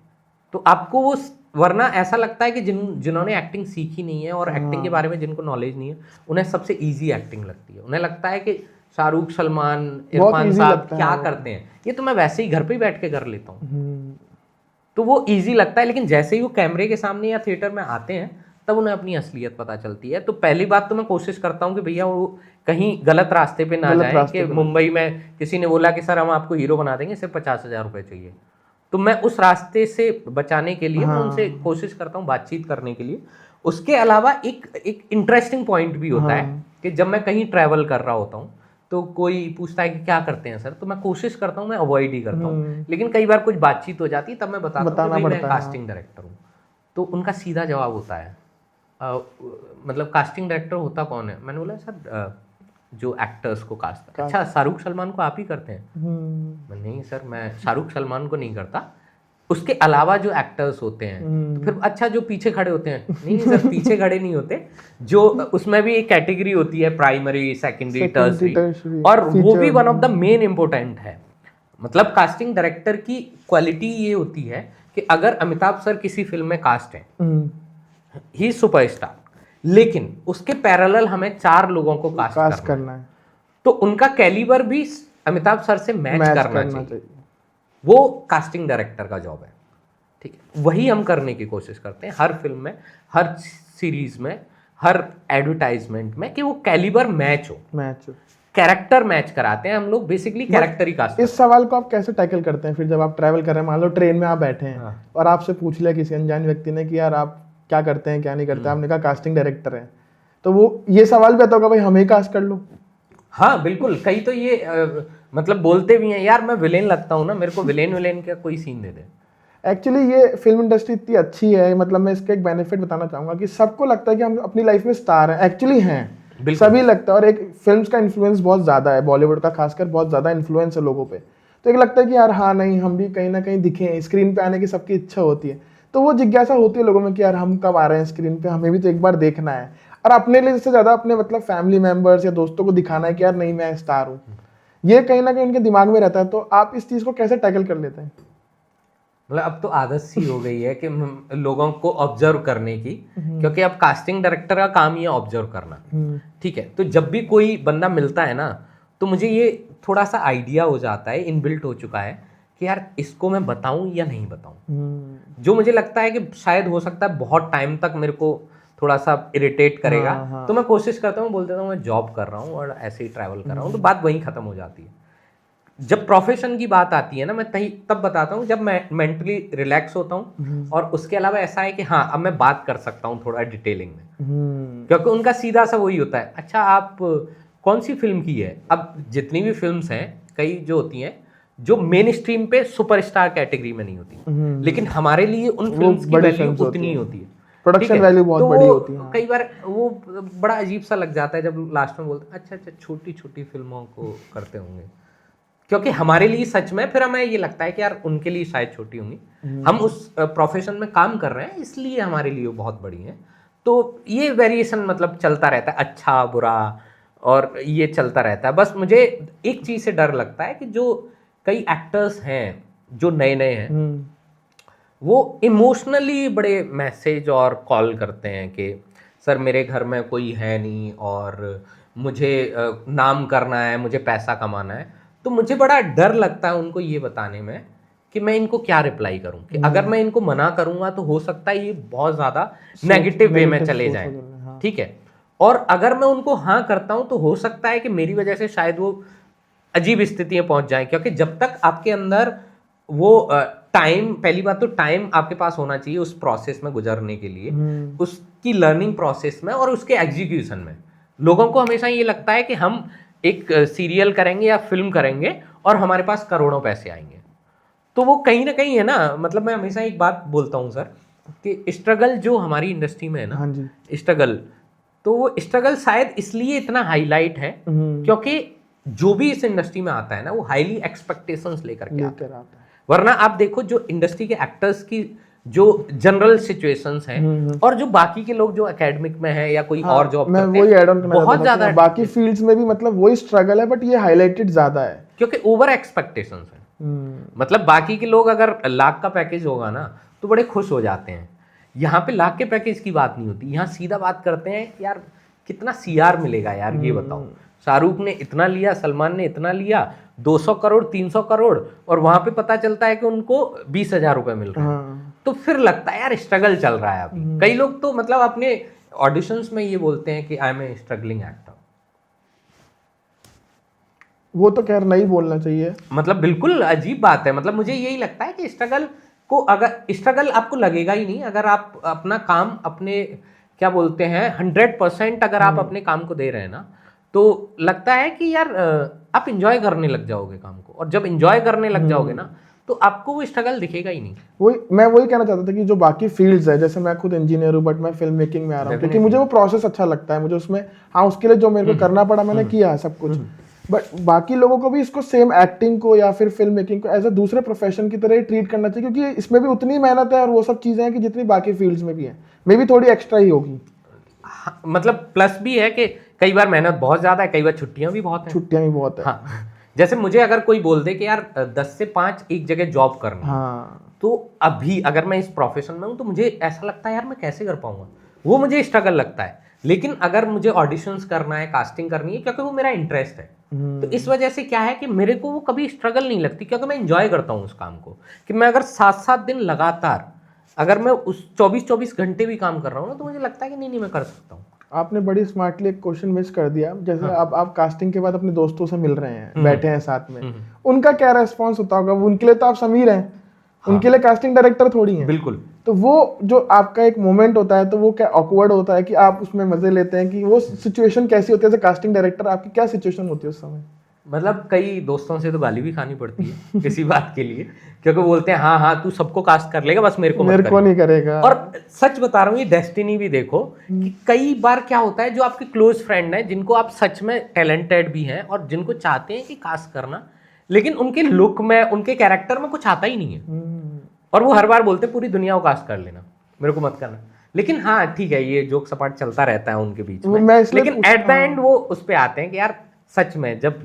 तो आपको वो, वरना ऐसा लगता है कि जिन्होंने एक्टिंग सीखी नहीं है और एक्टिंग के बारे में जिनको नॉलेज नहीं है, उन्हें सबसे ईजी एक्टिंग लगती है। उन्हें लगता है कि शाहरुख, सलमान, इरफान साहब क्या करते हैं, ये तो मैं वैसे ही घर पे ही बैठ के कर लेता हूँ, तो वो इजी लगता है। लेकिन जैसे ही वो कैमरे के सामने या थिएटर में आते हैं तब उन्हें अपनी असलियत पता चलती है। तो पहली बात तो मैं कोशिश करता हूँ कि भैया वो कहीं गलत रास्ते पे ना जाए, कि मुंबई में किसी ने बोला कि सर हम आपको हीरो बना देंगे, सिर्फ 50,000 रुपये चाहिए, तो मैं उस रास्ते से बचाने के लिए मैं उनसे कोशिश करता हूँ बातचीत करने के लिए। उसके अलावा एक इंटरेस्टिंग पॉइंट भी होता है कि जब मैं कहीं ट्रैवल कर रहा होता हूँ तो कोई पूछता है कि क्या करते हैं सर, तो मैं कोशिश करता हूँ मैं अवॉइड ही करता हूँ, लेकिन कई बार कुछ बातचीत हो जाती है तब मैं बताता हूँ कि भाई मैं कास्टिंग डायरेक्टर हूँ। तो उनका सीधा जवाब होता है मतलब कास्टिंग डायरेक्टर होता कौन है? मैंने बोला सर जो एक्टर्स को कास्ट। अच्छा, शाहरुख सलमान को आप ही करते हैं? नहीं सर, मैं शाहरुख सलमान को नहीं करता, उसके अलावा जो एक्टर्स होते हैं। तो फिर अच्छा जो पीछे खड़े होते हैं? नहीं सर, पीछे खड़े नहीं होते, जो उसमें भी एक कैटेगरी होती है, प्राइमरी, सेकेंडरी, टर्सरी, और वो भी one of the main important है। मतलब कास्टिंग डायरेक्टर की क्वालिटी ये होती है कि अगर अमिताभ सर किसी फिल्म में कास्ट है, ही सुपरस्टार, लेकिन उसके पैरेलल हमें 4 लोगों को कास्ट करना है, तो उनका कैलिबर भी अमिताभ सर से मैच करना चाहिए। वो कास्टिंग डायरेक्टर का जॉब है, ठीक है। वही हम करने की कोशिश करते हैं हर फिल्म में, हर सीरीज में, हर एडवर्टाइजमेंट में, कि वो कैलिबर मैच हो, कैरेक्टर मैच कराते हैं हम लोग, बेसिकली कैरेक्टर ही कास्ट। इस सवाल को आप कैसे टैकल करते हैं फिर जब आप ट्रैवल कर रहे हैं? मान लो ट्रेन में आप बैठे हैं और आपसे पूछ लिया किसी अनजान व्यक्ति ने कि यार आप क्या करते हैं, क्या नहीं करते, आपने कहा कास्टिंग डायरेक्टर है, तो वो ये सवाल भी आता होगा भाई हमें कास्ट कर लो? हाँ बिल्कुल, कई तो ये मतलब बोलते भी हैं यार मैं विलेन लगता हूँ ना, मेरे को विलेन का कोई सीन दे दे। एक्चुअली ये फिल्म इंडस्ट्री इतनी अच्छी है, मतलब मैं इसका एक बेनिफिट बताना चाहूंगा कि सबको लगता है कि हम अपनी लाइफ में स्टार हैं, एक्चुअली हैं, सभी लगता है। और एक फिल्म्स का इन्फ्लुएंस बहुत ज़्यादा है, बॉलीवुड का खासकर बहुत ज़्यादा इन्फ्लुएंस है लोगों पे, तो एक लगता है कि यार हाँ नहीं हम भी कहीं ना कहीं दिखें, स्क्रीन पे आने की सबकी इच्छा होती है, तो वो जिज्ञासा होती है लोगों में कि यार हम कब आ रहे हैं स्क्रीन पे, हमें भी तो एक बार देखना है। और अपने लिए इससे ज़्यादा अपने मतलब फैमिली मेम्बर्स या दोस्तों को दिखाना है कि यार नहीं मैं स्टार हूँ, ये कहीं ना कहीं उनके दिमाग में रहता है। तो आप इस चीज़ को कैसे टैकल कर लेते हैं? मतलब अब तो आदत सी हो गई है कि लोगों को ऑब्जर्व करने की, क्योंकि अब कास्टिंग डायरेक्टर का काम ही है ऑब्जर्व करना, ठीक है। तो जब भी कोई बंदा मिलता है ना, तो मुझे ये थोड़ा सा आइडिया हो जाता है, इनबिल्ट हो चुका है कि यार इसको मैं बताऊं या नहीं बताऊं। जो मुझे लगता है कि शायद हो सकता है बहुत टाइम तक मेरे को थोड़ा सा इरिटेट करेगा, तो मैं कोशिश करता हूँ, बोल देता हूँ मैं जॉब कर रहा हूँ और ऐसे ही ट्रैवल कर रहा हूँ, तो बात वहीं खत्म हो जाती है। जब प्रोफेशन की बात आती है ना, मैं तब बताता हूँ जब मैं मेंटली रिलैक्स होता हूँ, और उसके अलावा ऐसा है कि हाँ अब मैं बात कर सकता हूँ थोड़ा डिटेलिंग में, क्योंकि उनका सीधा सा वही होता है, अच्छा आप कौन सी फिल्म की है। अब जितनी भी फिल्म्स हैं, कई जो होती हैं जो मेन स्ट्रीम पे सुपरस्टार कैटेगरी में नहीं होती, लेकिन हमारे लिए उन फिल्म्स की वैल्यू उतनी होती है, प्रोडक्शन वैल्यू बहुत बड़ी होती है। कई बार वो बड़ा अजीब सा लग जाता है जब लास्ट में बोलते हैं अच्छा छोटी छोटी फिल्मों को करते होंगे, क्योंकि हमारे लिए सच में फिर हमें ये लगता है कि यार उनके लिए शायद छोटी होंगी, हम उस प्रोफेशन में काम कर रहे हैं इसलिए हमारे लिए वो बहुत बड़ी है। तो ये वेरिएशन मतलब चलता रहता है, अच्छा बुरा, और ये चलता रहता है। बस मुझे एक चीज़ से डर लगता है कि जो कई एक्टर्स हैं जो नए नए हैं, वो इमोशनली बड़े मैसेज और कॉल करते हैं कि सर मेरे घर में कोई है नहीं और मुझे नाम करना है, मुझे पैसा कमाना है। तो मुझे बड़ा डर लगता है उनको ये बताने में कि मैं इनको क्या रिप्लाई करूं, कि अगर मैं इनको मना करूंगा तो हो सकता है ये बहुत ज़्यादा नेगेटिव वे में चले जाएं, ठीक है। और अगर मैं उनको हाँ करता हूं तो हो सकता है कि मेरी वजह से शायद वो अजीब स्थितियां पहुंच जाएं, क्योंकि जब तक आपके अंदर वो टाइम, पहली बात तो टाइम आपके पास होना चाहिए उस प्रोसेस में गुजरने के लिए, उसकी लर्निंग प्रोसेस में और उसके एग्जीक्यूशन में। लोगों को हमेशा ये लगता है कि हम एक सीरियल करेंगे या फिल्म करेंगे और हमारे पास करोड़ों पैसे आएंगे, तो वो कहीं ना कहीं है ना। मतलब मैं हमेशा एक बात बोलता हूँ सर कि स्ट्रगल जो हमारी इंडस्ट्री में है ना, स्ट्रगल, तो वो स्ट्रगल शायद इसलिए इतना हाईलाइट है क्योंकि जो भी इस इंडस्ट्री में आता है ना वो हाईली एक्सपेक्टेशंस लेकर के आता है। वरना आप देखो जो इंडस्ट्री के एक्टर्स की जो जनरल सिचुएशंस हैं और जो बाकी के लोग जो एकेडमिक में है या कोई और जॉब करते हैं, बहुत ज्यादा बाकी फील्ड्स में भी मतलब वही स्ट्रगल है, बट ये हाईलाइटेड ज्यादा है क्योंकि ओवर एक्सपेक्टेशंस है। मतलब बाकी के लोग अगर लाख का पैकेज होगा ना तो बड़े खुश हो जाते हैं, यहाँ पे लाख के पैकेज की बात नहीं होती, यहाँ सीधा बात करते हैं यार कितना सीआर मिलेगा यार, ये बताओ। शाहरुख ने इतना लिया, सलमान ने इतना लिया, 200 करोड़ 300 करोड़ और वहां पे पता चलता है कि उनको 20,000 रुपए मिल रहे हैं। हाँ। तो फिर लगता है यार स्ट्रगल चल रहा है अभी। कई लोग तो मतलब अपने ऑडिशंस में ये बोलते हैं कि I am a struggling actor. वो तो खैर नहीं बोलना चाहिए। मतलब बिल्कुल अजीब बात है। मतलब मुझे यही लगता है कि स्ट्रगल को, अगर स्ट्रगल आपको लगेगा ही नहीं अगर आप अपना काम अपने क्या बोलते हैं 100% अगर आप अपने काम को दे रहे हैं ना, तो लगता है कि यार आप इंजॉय करने लग जाओगे काम को, और जब इंजॉय करने लग जाओगे ना तो आपको वो स्ट्रगल दिखेगा ही नहीं। मैं वही कहना चाहता था कि जो बाकी फील्ड्स है, जैसे मैं खुद इंजीनियर हूँ बट मैं फिल्म मेकिंग में आ रहा हूँ क्योंकि मुझे वो प्रोसेस अच्छा लगता है, मुझे उसमें, हाँ उसके लिए जो मेरे को करना पड़ा मैंने किया है सब कुछ। बट बाकी लोगों को भी इसको सेम एक्टिंग को या फिर फिल्म मेकिंग को एज अ दूसरे प्रोफेशन की तरह ही ट्रीट करना चाहिए, क्योंकि इसमें भी उतनी मेहनत है और वो सब चीजें हैं कि जितनी बाकी फील्ड्स में भी है, मे भी थोड़ी एक्स्ट्रा ही होगी। हाँ, मतलब प्लस भी है कि कई बार मेहनत बहुत ज्यादा है, कई बार छुट्टियां भी बहुत हैं। छुट्टियां भी बहुत है। हाँ, जैसे मुझे अगर कोई बोल दे कि यार 10 से 5 एक जगह जॉब करनी है, हाँ। तो अभी अगर मैं इस प्रोफेशन में हूँ तो मुझे ऐसा लगता है यार मैं कैसे कर पाऊंगा, वो मुझे स्ट्रगल लगता है। लेकिन अगर मुझे ऑडिशंस करना है, कास्टिंग करनी है, क्योंकि वो मेरा इंटरेस्ट है, तो इस वजह से क्या है कि मेरे को वो कभी स्ट्रगल नहीं लगती, क्योंकि मैं इंजॉय करता हूँ उस काम को। कि मैं अगर 7-7 दिन लगातार अगर मैं उस 24-24 घंटे भी काम कर रहा हूँ ना, तो मुझे लगता है कि नहीं मैं कर सकता हूँ। आपने बड़ी स्मार्टली एक क्वेश्चन मिस कर दिया। जैसे आप कास्टिंग के बाद अपने दोस्तों से मिल रहे हैं, बैठे हैं साथ में, उनका क्या रेस्पॉन्स होता होगा? उनके लिए तो आप समीर हैं, उनके लिए कास्टिंग डायरेक्टर थोड़ी हैं। बिल्कुल। तो वो जो आपका एक मोमेंट होता है, तो वो क्या ऑकवर्ड होता है कि आप उसमें मजे लेते हैं, कि वो सिचुएशन कैसी होती है? एज कास्टिंग डायरेक्टर आपकी क्या सिचुएशन होती है उस समय? मतलब कई दोस्तों से तो गाली भी खानी पड़ती है किसी बात के लिए, क्योंकि बोलते हैं हाँ हाँ तू सबको कास्ट कर लेगा, बस मेरे को मत करिए। नहीं करेगा। और सच बता रहा हूँ, ये डेस्टिनी भी देखो कि कई बार क्या होता है, जो आपके क्लोज फ्रेंड हैं, जिनको आप सच में टैलेंटेड भी हैं और जिनको चाहते हैं कि कास्ट करना, लेकिन उनके लुक में, उनके कैरेक्टर में कुछ आता ही नहीं है, और वो हर बार बोलते पूरी दुनिया को कास्ट कर लेना, मेरे को मत करना। लेकिन हाँ ठीक है, ये जोक सपाट चलता रहता है उनके बीच में, लेकिन एट द एंड वो उस पे आते हैं कि यार सच में जब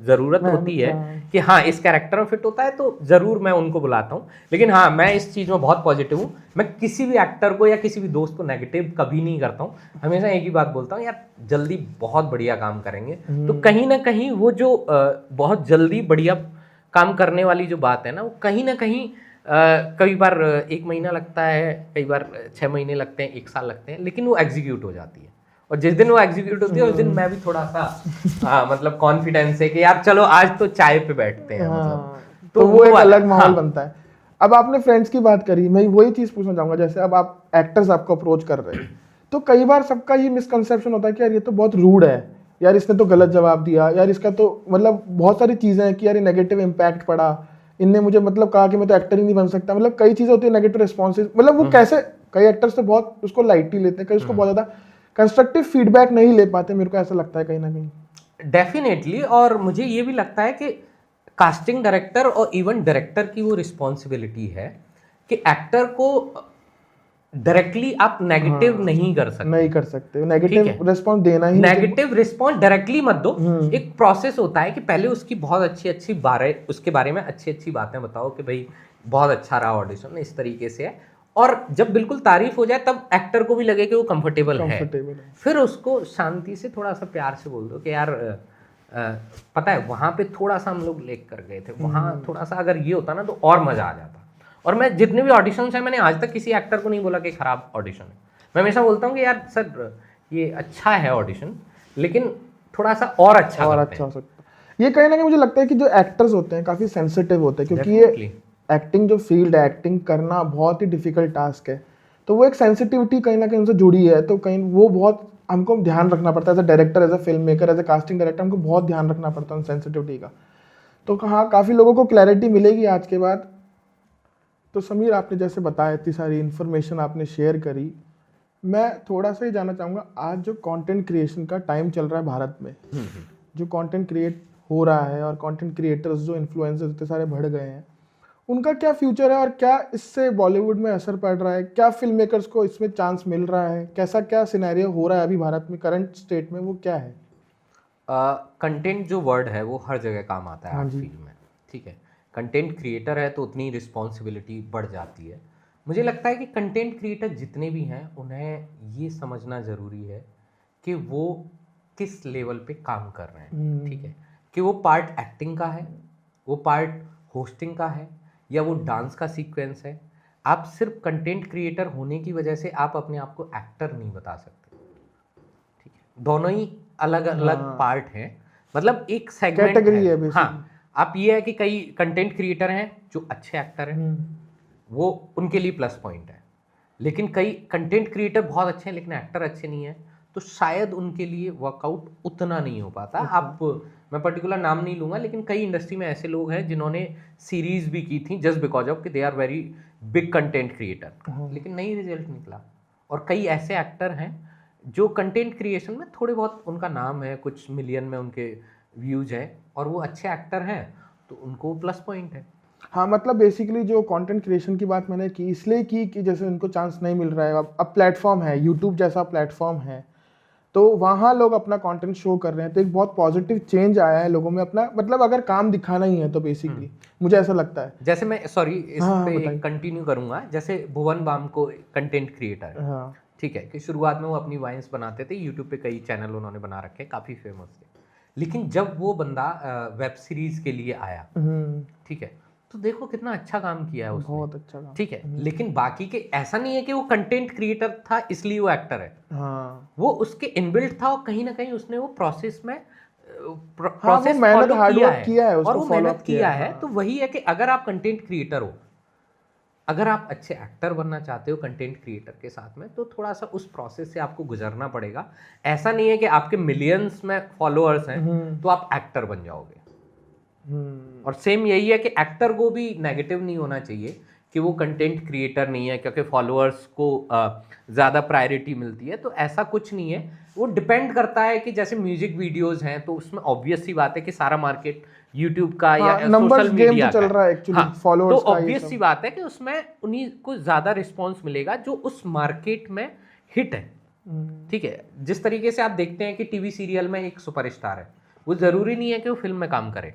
जरूरत होती है कि हाँ इस कैरेक्टर में फिट होता है, तो जरूर मैं उनको बुलाता हूँ। लेकिन हाँ, मैं इस चीज में बहुत पॉजिटिव हूँ, मैं किसी भी एक्टर को या किसी भी दोस्त को नेगेटिव कभी नहीं करता हूँ। हमेशा एक ही बात बोलता हूँ, यार जल्दी बहुत बढ़िया काम करेंगे। तो कहीं ना कहीं वो जो बहुत जल्दी बढ़िया काम करने वाली जो बात है ना, वो कहीं ना कहीं कई बार 1 महीना लगता है, कई बार 6 महीने लगते हैं, 1 साल लगते हैं, लेकिन वो एग्जीक्यूट हो जाती है। और जिस दिन वो एग्जीक्यूट होती है उस दिन मैं भी थोड़ा सा मतलब कॉन्फिडेंस है कि यार चलो आज तो चाय पे बैठते हैं। मतलब तो वो एक अलग माहौल बनता है। अब आपने फ्रेंड्स की बात करी, मैं वही चीज पूछना चाहूंगा। जैसे अब आप एक्टर्स आपको अप्रोच कर रहे हैं, तो कई बार सबका ये मिसकंसेप्शन होता है कि यार ये तो बहुत रूड है, यार इसने तो गलत जवाब दिया, यार इसका तो मतलब बहुत सारी चीजें हैं कि यार ये नेगेटिव इम्पैक्ट पड़ा, इनने मुझे मतलब कहा कि मैं तो एक्टर ही नहीं बन सकता। मतलब कई चीजें होती है नेगेटिव रिस्पॉन्सेज, मतलब वो कैसे, कई एक्टर्स तो बहुत उसको लाइटली लेते हैं, कई उसको बहुत ज्यादा कंस्ट्रक्टिव फीडबैक नहीं ले पाते। मेरे को ऐसा लगता है कहीं ना कहीं। डेफिनेटली। और मुझे ये भी लगता है कि कास्टिंग डायरेक्टर और इवन डायरेक्टर की वो रिस्पॉन्सिबिलिटी है कि एक्टर को डायरेक्टली आप नेगेटिव नहीं कर सकते, नेगेटिव रिस्पॉन्स देना ही, नेगेटिव रिस्पॉन्स डायरेक्टली मत दो। एक प्रोसेस होता है कि पहले उसकी बहुत उसके बारे में अच्छी अच्छी बातें बताओ कि भाई बहुत अच्छा रहा ऑडिशन, इस तरीके से है। और जब बिल्कुल तारीफ हो जाए तब एक्टर को भी लगे कि वो कंफर्टेबल है, फिर उसको शांति से थोड़ा सा प्यार से बोल दो कि यार पता है वहां पे थोड़ा सा हम लोग लेक कर गए थे, वहां थोड़ा सा अगर ये होता ना तो और मजा आ जाता। और मैं जितने भी ऑडिशंस हैं, मैंने आज तक किसी एक्टर को नहीं बोला कि खराब ऑडिशन है। मैं हमेशा बोलता हूँ कि यार सर ये अच्छा है ऑडिशन, लेकिन थोड़ा सा और अच्छा हो सकता। ये कहीं ना कहीं मुझे लगता है कि जो एक्टर्स होते हैं काफी सेंसिटिव होते हैं, क्योंकि ये एक्टिंग जो फील्ड है, एक्टिंग करना बहुत ही डिफिकल्ट टास्क है, तो वो एक सेंसिटिविटी कहीं ना कहीं उनसे जुड़ी है। तो कहीं वो बहुत हमको ध्यान रखना पड़ता है as a director, as a film maker, as a casting director, हमको बहुत ध्यान रखना पड़ता है उन सेंसिटिविटी का। तो हाँ, काफ़ी लोगों को क्लैरिटी मिलेगी आज के बाद। तो समीर, आपने जैसे बताया, इतनी सारी इन्फॉर्मेशन आपने शेयर करी, मैं थोड़ा सा ही जानना चाहूँगा, आज जो कंटेंट क्रिएशन का टाइम चल रहा है भारत में, जो कंटेंट क्रिएट हो रहा है और कंटेंट क्रिएटर्स जो इन्फ्लुएंसर्स इतने सारे बढ़ गए हैं, उनका क्या फ्यूचर है और क्या इससे बॉलीवुड में असर पड़ रहा है? क्या फिल्म मेकर्स को इसमें चांस मिल रहा है? कैसा क्या सिनेरियो हो रहा है अभी भारत में, करंट स्टेट में वो क्या है? कंटेंट जो वर्ड है वो हर जगह काम आता है आर्ट फील्ड में, ठीक है। कंटेंट क्रिएटर है तो उतनी रिस्पॉन्सिबिलिटी बढ़ जाती है। मुझे लगता है कि कंटेंट क्रिएटर जितने भी हैं उन्हें ये समझना ज़रूरी है कि वो किस लेवल पे काम कर रहे हैं, ठीक है। कि वो पार्ट एक्टिंग का है, वो पार्ट होस्टिंग का है, या वो डांस का सीक्वेंस है। आप सिर्फ कंटेंट क्रिएटर होने की वजह से आप अपने आप को एक्टर नहीं बता सकते, ठीक है। दोनों ही अलग अलग हाँ। पार्ट हैं, मतलब एक सेगमेंट कैटेगरी है हाँ, बेसिकली। आप ये है कि कई कंटेंट क्रिएटर हैं जो अच्छे एक्टर हैं, वो उनके लिए प्लस पॉइंट है। लेकिन कई कंटेंट क्रिएटर बहुत अच्छे हैं लेकिन एक्टर अच्छे नहीं है, तो शायद उनके लिए वर्कआउट उतना नहीं हो पाता। आप, मैं पर्टिकुलर नाम नहीं लूंगा, लेकिन कई इंडस्ट्री में ऐसे लोग हैं जिन्होंने सीरीज भी की थी जस्ट बिकॉज ऑफ कि they are very big content creator, लेकिन नहीं रिजल्ट निकला। और कई ऐसे एक्टर हैं जो कंटेंट क्रिएशन में थोड़े बहुत उनका नाम है, कुछ मिलियन में उनके व्यूज है, और वो अच्छे एक्टर हैं, तो उनको प्लस पॉइंट है। हाँ, मतलब बेसिकली जो कंटेंट क्रिएशन की बात मैंने की इसलिए की कि जैसे उनको चांस नहीं मिल रहा है, अब प्लेटफॉर्म है, यूट्यूब जैसा प्लेटफॉर्म है, तो वहाँ लोग अपना कंटेंट शो कर रहे हैं, तो एक बहुत पॉजिटिव चेंज आया है लोगों में अपना, मतलब अगर काम दिखाना ही है तो बेसिकली मुझे ऐसा लगता है। जैसे मैं सॉरी इस हाँ, पे बताइए। कंटिन्यू करूंगा, जैसे भुवन बाम को कंटेंट क्रिएटर है, हाँ। ठीक है, कि शुरुआत में वो अपनी वाइन्स बनाते थे, यूट्यूब पे कई चैनल उन्होंने बना रखे, काफ़ी फेमस थे। लेकिन जब वो बंदा वेब सीरीज के लिए आया, ठीक है, तो देखो कितना अच्छा काम किया है उसने, बहुत अच्छा काम। ठीक है। लेकिन बाकी के ऐसा नहीं है कि वो कंटेंट क्रिएटर था इसलिए वो एक्टर है, हाँ। वो उसके इनबिल्ट था, और कहीं ना कहीं उसने वो प्रोसेस में हाँ, वो प्रोसेस मेहनत फॉलो हार्डवर्क किया है, और उसको वो फॉलो मेहनत अप किया किया है। तो वही है कि अगर आप कंटेंट क्रिएटर हो, अगर आप अच्छे एक्टर बनना चाहते हो कंटेंट क्रिएटर के साथ में, तो थोड़ा सा उस प्रोसेस से आपको गुजरना पड़ेगा। ऐसा नहीं है कि आपके मिलियंस में फॉलोअर्स हैं तो आप एक्टर बन जाओगे। और सेम यही है कि एक्टर को भी नेगेटिव नहीं होना चाहिए कि वो कंटेंट क्रिएटर नहीं है क्योंकि फॉलोअर्स को ज़्यादा प्रायोरिटी मिलती है, तो ऐसा कुछ नहीं है। वो डिपेंड करता है कि जैसे म्यूजिक वीडियोस हैं तो उसमें ऑब्वियस सी बात है कि सारा मार्केट यूट्यूब का या नंबर्स सोशल गेम मीडिया तो चल का रहा है है। एक्चुअली, हाँ, तो फॉलोअर्स का ये ऑब्वियस सी सब। बात है कि उसमें उन्हीं को ज़्यादा रिस्पॉन्स मिलेगा जो उस मार्केट में हिट है, ठीक है। जिस तरीके से आप देखते हैं कि टीवी सीरियल में एक सुपरस्टार है, वो ज़रूरी नहीं है कि वो फिल्म में काम करे,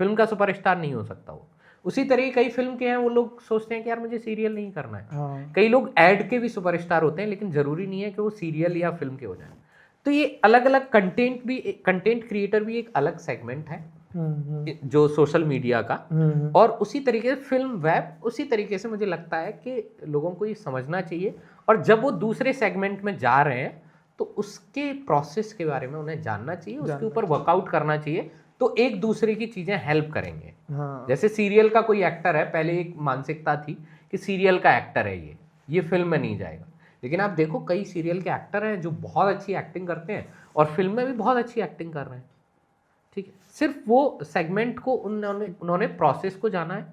फिल्म का सुपरस्टार नहीं हो सकता वो। उसी तरह कई फिल्म के हैं, वो लोग सोचते हैं कि यार मुझे सीरियल नहीं करना है। हाँ। कई लोग ऐड के भी सुपरस्टार होते हैं, लेकिन ज़रूरी नहीं है कि वो सीरियल या फिल्म के हो जाए। तो ये अलग अलग कंटेंट क्रिएटर भी एक अलग सेगमेंट है जो सोशल मीडिया का, और उसी तरीके से फिल्म वेब उसी तरीके से मुझे लगता है कि लोगों को ये समझना चाहिए। और जब वो दूसरे सेगमेंट में जा रहे हैं तो उसके प्रोसेस के बारे में उन्हें जानना चाहिए, उसके ऊपर वर्कआउट करना चाहिए, तो एक दूसरे की चीज़ें हेल्प करेंगे। हाँ। जैसे सीरियल का कोई एक्टर है, पहले एक मानसिकता थी कि सीरियल का एक्टर है ये फिल्म में नहीं जाएगा, लेकिन आप देखो कई सीरियल के एक्टर हैं जो बहुत अच्छी एक्टिंग करते हैं और फिल्म में भी बहुत अच्छी एक्टिंग कर रहे हैं, ठीक है। सिर्फ वो सेगमेंट को उन्होंने प्रोसेस को जाना है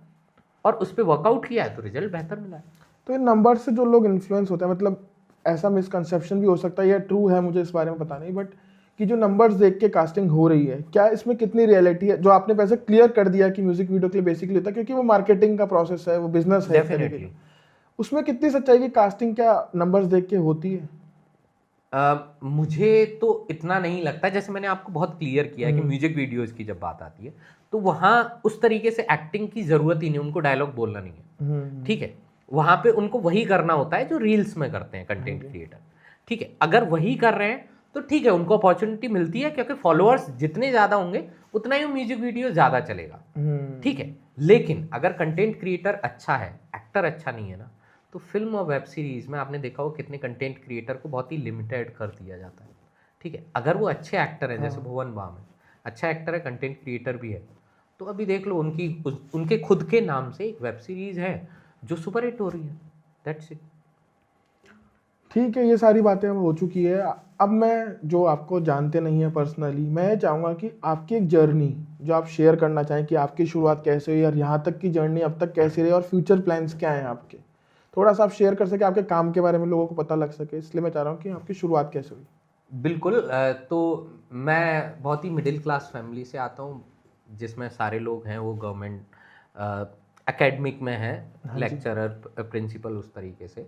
और उस पर वर्कआउट किया है तो रिजल्ट बेहतर मिला है। तो इन नंबर से जो लोग इन्फ्लुएंस होते हैं, मतलब ऐसा मिसकंसेप्शन भी हो सकता है या ट्रू है, मुझे इस बारे में पता नहीं, बट कि जो नंबर्स देख के कास्टिंग हो रही है, क्या इसमें कितनी रियलिटी है? जो आपने वैसे क्लियर कर दिया कि म्यूजिक वीडियो के लिए बेसिकली होता है क्योंकि वो मार्केटिंग का प्रोसेस है, वो बिजनेस है एक तरीके का, उसमें कितनी सच्चाई की कास्टिंग क्या नंबर्स देख के होती है? मुझे तो इतना नहीं लगता। जैसे मैंने आपको बहुत क्लियर किया है कि म्यूजिक वीडियोस की जब बात आती है तो वहाँ उस तरीके से एक्टिंग की ज़रूरत ही नहीं, उनको डायलॉग बोलना नहीं है, ठीक है। वहाँ पे उनको वही करना होता है जो रील्स में करते हैं कंटेंट क्रिएटर, ठीक है। अगर वही कर रहे हैं तो ठीक है, उनको अपॉर्चुनिटी मिलती है क्योंकि फॉलोअर्स जितने ज़्यादा होंगे उतना ही म्यूजिक वीडियो ज़्यादा चलेगा, ठीक है। लेकिन अगर कंटेंट क्रिएटर अच्छा है, एक्टर अच्छा नहीं है ना, तो फिल्म और वेब सीरीज़ में आपने देखा हो कितने कंटेंट क्रिएटर को बहुत ही लिमिटेड कर दिया जाता है, ठीक है। अगर वो अच्छे एक्टर हैं, जैसे भुवन बाम है, अच्छा एक्टर है, कंटेंट क्रिएटर भी है, तो अभी देख लो उनके खुद के नाम से एक वेब सीरीज़ है जो सुपर हिट हो रही है, दैट्स इट। ठीक है, ये सारी बातें अब हो चुकी है। अब मैं जो आपको जानते नहीं है पर्सनली, मैं चाहूँगा कि आपकी एक जर्नी जो आप शेयर करना चाहें कि आपकी शुरुआत कैसे हुई और यहाँ तक की जर्नी अब तक कैसी रही और फ्यूचर प्लान्स क्या हैं आपके, थोड़ा सा आप शेयर कर सके, आपके काम के बारे में लोगों को पता लग सके, इसलिए मैं चाह रहा हूँ कि आपकी शुरुआत कैसे हुई। बिल्कुल। तो मैं बहुत ही मिडिल क्लास फैमिली से आता हूँ जिसमें सारे लोग हैं वो गवर्नमेंट एकेडमिक में हैं, लेक्चरर, प्रिंसिपल, उस तरीके से।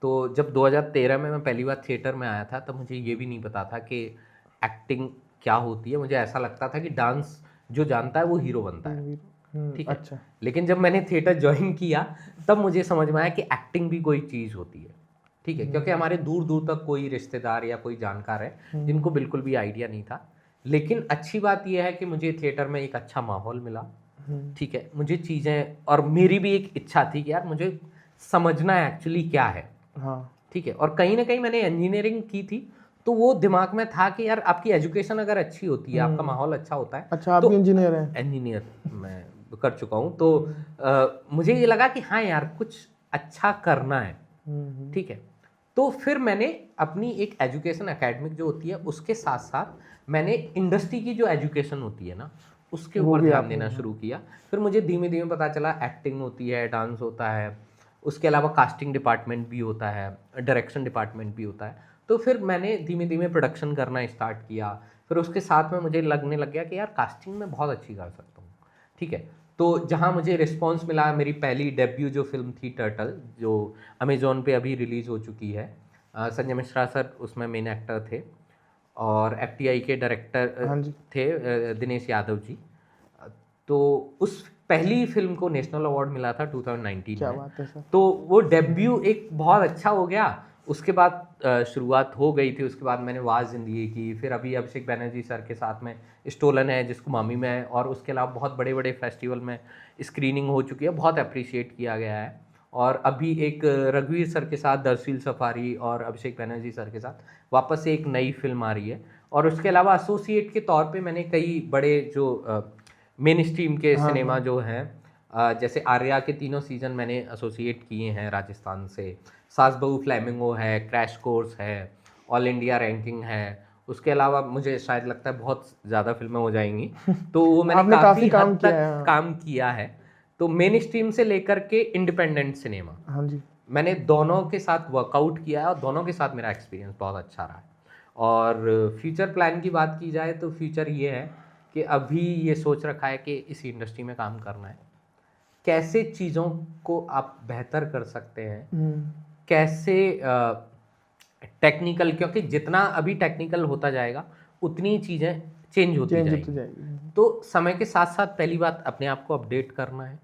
तो जब 2013 में मैं पहली बार थिएटर में आया था तब मुझे ये भी नहीं पता था कि एक्टिंग क्या होती है। मुझे ऐसा लगता था कि डांस जो जानता है वो हीरो बनता है, ठीक है। अच्छा। लेकिन जब मैंने थिएटर ज्वाइन किया तब मुझे समझ में आया कि एक्टिंग भी कोई चीज़ होती है, ठीक है। क्योंकि हमारे दूर दूर तक कोई रिश्तेदार या कोई जानकार है जिनको बिल्कुल भी आइडिया नहीं था लेकिन अच्छी बात यह है कि मुझे थिएटर में एक अच्छा माहौल मिला, ठीक है, मुझे चीज़ें, और मेरी भी एक इच्छा थी कि यार मुझे समझना है एक्चुअली क्या है, हाँ ठीक है। और कहीं ना कहीं मैंने इंजीनियरिंग की थी, तो वो दिमाग में था कि यार आपकी एजुकेशन अगर अच्छी होती है, आपका माहौल अच्छा होता है, अच्छा, आप तो भी इंजीनियर हैं? इंजीनियर मैं कर चुका हूँ, तो मुझे ये लगा कि हाँ यार कुछ अच्छा करना है, ठीक है। तो फिर मैंने अपनी एक एजुकेशन एकेडमिक जो होती है उसके साथ साथ मैंने इंडस्ट्री की जो एजुकेशन होती है ना उसके वो ऊपर भी ध्यान आपने, देना शुरू किया। फिर मुझे धीमे धीमे पता चला एक्टिंग होती है, डांस होता है, उसके अलावा कास्टिंग डिपार्टमेंट भी होता है, डायरेक्शन डिपार्टमेंट भी होता है। तो फिर मैंने धीमे धीमे प्रोडक्शन करना स्टार्ट किया। फिर उसके साथ में मुझे लगने लग गया कि यार कास्टिंग में बहुत अच्छी कर सकता हूँ, ठीक है। तो जहाँ मुझे रिस्पॉन्स मिला, मेरी पहली डेब्यू जो फिल्म थी टर्टल, जो अमेजोन पे अभी रिलीज़ हो चुकी है, संजय मिश्रा सर उसमें मेन एक्टर थे और एफटीआई के डायरेक्टर हाँ जी, थे दिनेश यादव जी। तो उस पहली फिल्म को नेशनल अवार्ड मिला था 2019 क्या में। बात है सर। तो वो डेब्यू एक बहुत अच्छा हो गया। उसके बाद शुरुआत हो गई थी, उसके बाद मैंने वाज ज़िंदगी की, फिर अभी अभिषेक बैनर्जी सर के साथ में स्टोलन है जिसको मामी में, और उसके अलावा बहुत बड़े बड़े फेस्टिवल में स्क्रीनिंग हो चुकी है, बहुत अप्रिशिएट किया गया है। और अभी एक रघुवीर सर के साथ दरअसल सफारी और अभिषेक बैनर्जी सर के साथ वापस से एक नई फिल्म आ रही है। और उसके अलावा एसोसिएट के तौर पे मैंने कई बड़े जो मेन स्ट्रीम के हाँ सिनेमा हाँ, जो हैं, जैसे आर्या के तीनों सीज़न मैंने एसोसिएट किए हैं राजस्थान से। सास बहू फ्लैमिंगो है, क्रैश कोर्स है, ऑल इंडिया रैंकिंग है। उसके अलावा मुझे शायद लगता है बहुत ज़्यादा फिल्में हो जाएंगी, तो वो मैंने आपने काफ़ी काफ़ी काम हद किया तक है, हाँ। काम किया है। तो मेन स्ट्रीम से लेकर के इंडिपेंडेंट सिनेमा हाँ जी, मैंने दोनों के साथ वर्कआउट किया है, और दोनों के साथ मेरा एक्सपीरियंस बहुत अच्छा रहा है। और फ्यूचर प्लान की बात की जाए तो फ्यूचर ये है कि अभी ये सोच रखा है कि इस इंडस्ट्री में काम करना है, कैसे चीज़ों को आप बेहतर कर सकते हैं, कैसे टेक्निकल, क्योंकि जितना अभी टेक्निकल होता जाएगा उतनी चीज़ें चेंज होती चेंज होती जाएंगी। जाएगी। तो समय के साथ साथ पहली बात अपने आप को अपडेट करना है,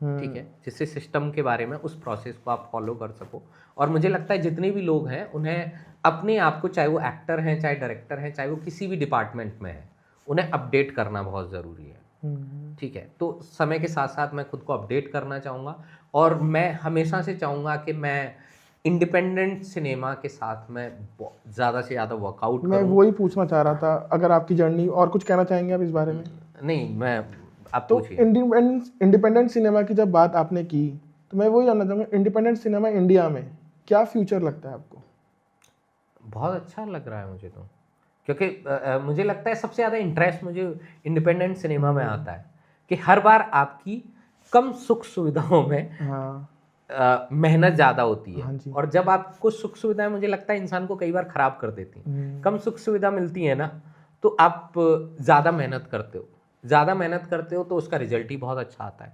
ठीक है, हम्म, जिससे सिस्टम के बारे में उस प्रोसेस को आप फॉलो कर सको। और मुझे लगता है जितने भी लोग हैं उन्हें अपने आप को, चाहे वो एक्टर हैं, चाहे डायरेक्टर हैं, चाहे वो किसी भी डिपार्टमेंट में है, उन्हें अपडेट करना बहुत ज़रूरी है, ठीक है। तो समय के साथ साथ मैं खुद को अपडेट करना चाहूँगा, और मैं हमेशा से चाहूँगा कि मैं इंडिपेंडेंट सिनेमा के साथ में ज़्यादा से ज़्यादा वर्कआउट मैं करूँ। वही पूछना चाह रहा था, अगर आपकी जर्नी और कुछ कहना चाहेंगे आप इस बारे में? नहीं, मैं, आप तो पूछिए। इंडिपेंडेंट सिनेमा की जब बात आपने की, तो मैं वही जानना चाहूँगा, इंडिपेंडेंट सिनेमा इंडिया में क्या फ्यूचर लगता है आपको? बहुत अच्छा लग रहा है मुझे तो, क्योंकि मुझे लगता है सबसे ज़्यादा इंटरेस्ट मुझे इंडिपेंडेंट सिनेमा में आता है कि हर बार आपकी कम सुख सुविधाओं में हाँ मेहनत ज़्यादा होती है, हाँ जी। और जब आपको सुख सुविधाएं मुझे लगता है इंसान को कई बार ख़राब कर देती हैं। कम सुख सुविधा मिलती है ना, तो आप ज़्यादा मेहनत करते हो, ज़्यादा मेहनत करते हो तो उसका रिजल्ट ही बहुत अच्छा आता है,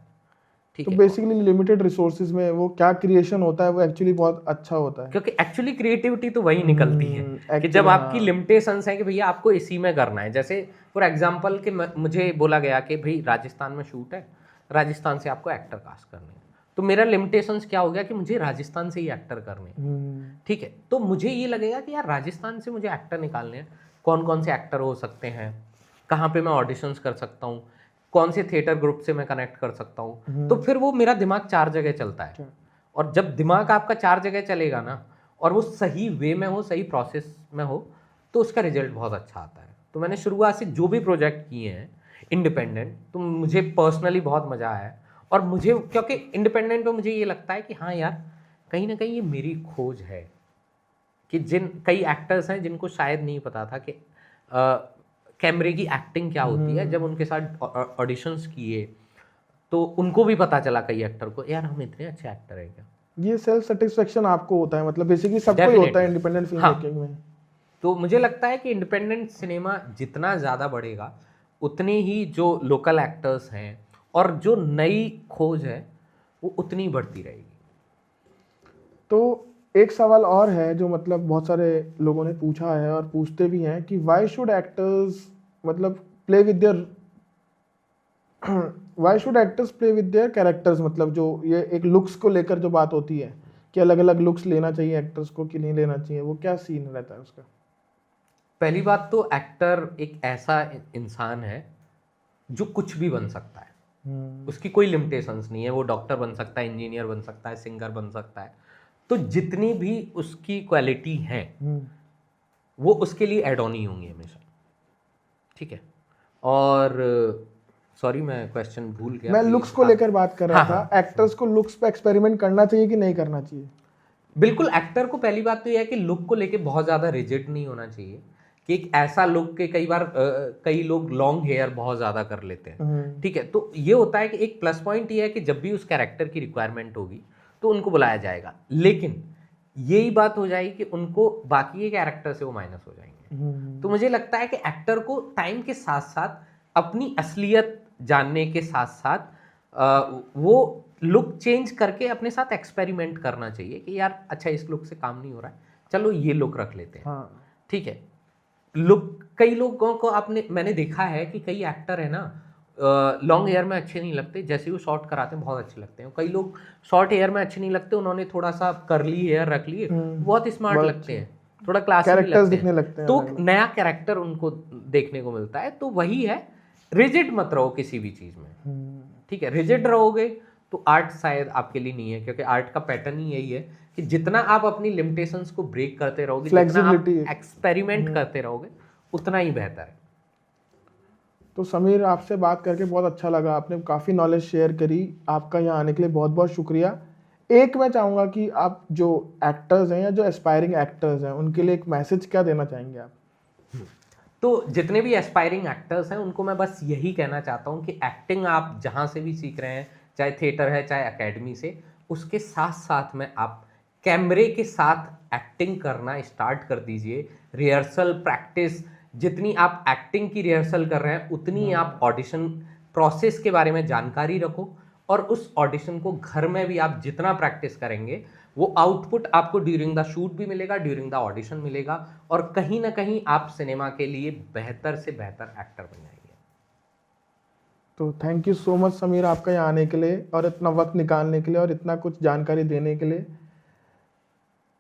ठीक तो है। बेसिकली लिमिटेड रिसोर्सेज में वो क्या क्रिएशन होता है, वो एक्चुअली बहुत अच्छा होता है। क्योंकि एक्चुअली क्रिएटिविटी तो वही निकलती है कि जब एक्चुअली आपकी हाँ। लिमिटेशंस हैं कि भैया आपको इसी में करना है। जैसे फॉर एग्जांपल कि मुझे बोला गया कि भाई राजस्थान में शूट है, राजस्थान से आपको एक्टर कास्ट करने हैं, तो मेरा लिमिटेशंस क्या हो गया कि मुझे राजस्थान से ही एक्टर करने हैं, ठीक है। तो मुझे ये लगेगा कि यार राजस्थान से मुझे एक्टर निकालने हैं, कौन कौन से एक्टर हो सकते हैं, कहाँ पे मैं ऑडिशंस कर सकता हूँ, कौन से थिएटर ग्रुप से मैं कनेक्ट कर सकता हूँ। तो फिर वो मेरा दिमाग 4 जगह चलता है, और जब दिमाग आपका 4 जगह चलेगा ना, और वो सही वे में हो, सही प्रोसेस में हो, तो उसका रिजल्ट बहुत अच्छा आता है। तो मैंने शुरुआत से जो भी प्रोजेक्ट किए हैं इंडिपेंडेंट, तो मुझे पर्सनली बहुत मज़ा आया है। और मुझे, क्योंकि इंडिपेंडेंट में मुझे ये लगता है कि हाँ यार, कहीं ना कहीं ये मेरी खोज है कि जिन कई एक्टर्स हैं जिनको शायद नहीं पता था कि कैमरे की एक्टिंग क्या होती है, जब उनके साथ ऑडिशंस किए तो उनको भी पता चला, कई एक्टर को, यार हम इतने अच्छे एक्टर हैं क्या। ये सेल्फ सेटिस्फेक्शन आपको होता है, मतलब बेसिकली सबको ही होता है डेफिनेटली, इंडिपेंडेंट फिल्म हाँ। मेकिंग में। तो मुझे लगता है कि इंडिपेंडेंट सिनेमा जितना ज़्यादा बढ़ेगा, उतने ही जो लोकल एक्टर्स हैं और जो नई खोज है वो उतनी बढ़ती रहेगी। तो एक सवाल और है जो मतलब बहुत सारे लोगों ने पूछा है और पूछते भी हैं कि वाई शुड एक्टर्स मतलब play with their why should actors play with their characters, मतलब जो ये एक लुक्स को लेकर जो बात होती है कि अलग अलग लुक्स लेना चाहिए एक्टर्स को कि नहीं लेना चाहिए, वो क्या सीन रहता है उसका? पहली बात तो एक्टर एक ऐसा इंसान है जो कुछ भी बन सकता है, उसकी कोई लिमिटेशंस नहीं है। वो डॉक्टर बन सकता है, इंजीनियर बन सकता है, सिंगर बन सकता है। तो जितनी भी उसकी क्वालिटी है वो उसके लिए एड ऑन ही होंगी हमेशा, ठीक है। और सॉरी मैं क्वेश्चन भूल गया। मैं लुक्स को लेकर बात कर रहा था, एक्टर्स को लुक्स पे एक्सपेरिमेंट करना चाहिए कि नहीं करना चाहिए? बिल्कुल, एक्टर को पहली बात तो यह है कि लुक को लेके बहुत ज़्यादा रिजिड नहीं होना चाहिए कि एक ऐसा लुक के कई बार कई लोग लॉन्ग हेयर बहुत ज़्यादा कर लेते हैं, ठीक है। तो ये होता है कि एक प्लस पॉइंट ये है कि जब भी उस कैरेक्टर की रिक्वायरमेंट होगी तो उनको बुलाया जाएगा, लेकिन यही बात हो जाएगी कि उनको बाकी के कैरेक्टर से वो माइनस हो जाएंगे। तो मुझे लगता है कि एक्टर को टाइम के साथ साथ अपनी असलियत जानने के साथ साथ वो लुक चेंज करके अपने साथ एक्सपेरिमेंट करना चाहिए कि यार अच्छा इस लुक से काम नहीं हो रहा है, चलो ये लुक रख लेते हैं, ठीक है। लुक कई लोगों को मैंने देखा है कि कई एक्टर है ना लॉन्ग हेयर में अच्छे नहीं लगते, जैसे वो शॉर्ट कराते हैं बहुत अच्छे लगते हैं। कई लोग शॉर्ट हेयर में अच्छे नहीं लगते, उन्होंने थोड़ा सा कर्ली हेयर रख लिए, बहुत स्मार्ट लगते हैं, थोड़ा क्लासी भी लगते हैं। तो नया कैरेक्टर उनको देखने को मिलता है। तो वही है, रिजिड मत रहो किसी भी चीज में, ठीक है। रिजिड रहोगे तो आर्ट शायद आपके लिए नहीं है, क्योंकि आर्ट का पैटर्न ही यही है कि जितना आप अपनी लिमिटेशंस को ब्रेक करते रहोगे, जितना आप एक्सपेरिमेंट करते रहोगे, उतना ही बेहतर है। तो समीर, आपसे बात करके बहुत अच्छा लगा, आपने काफ़ी नॉलेज शेयर करी। आपका यहाँ आने के लिए बहुत बहुत शुक्रिया। एक मैं चाहूँगा कि आप जो एक्टर्स हैं या जो एस्पायरिंग एक्टर्स हैं उनके लिए एक मैसेज क्या देना चाहेंगे आप? तो जितने भी एस्पायरिंग एक्टर्स हैं उनको मैं बस यही कहना चाहता हूँ कि एक्टिंग आप जहाँ से भी सीख रहे हैं, चाहे थिएटर है चाहे एकेडमी से, उसके साथ साथ में आप कैमरे के साथ एक्टिंग करना स्टार्ट कर दीजिए। रिहर्सल प्रैक्टिस, जितनी आप एक्टिंग की रिहर्सल कर रहे हैं उतनी आप ऑडिशन प्रोसेस के बारे में जानकारी रखो, और उस ऑडिशन को घर में भी आप जितना प्रैक्टिस करेंगे वो आउटपुट आपको ड्यूरिंग द शूट भी मिलेगा, ड्यूरिंग द ऑडिशन मिलेगा, और कहीं ना कहीं आप सिनेमा के लिए बेहतर से बेहतर एक्टर बन जाएंगे। तो thank you so much Sameer, आपका यहाँ आने के लिए और इतना वक्त निकालने के लिए और इतना कुछ जानकारी देने के लिए।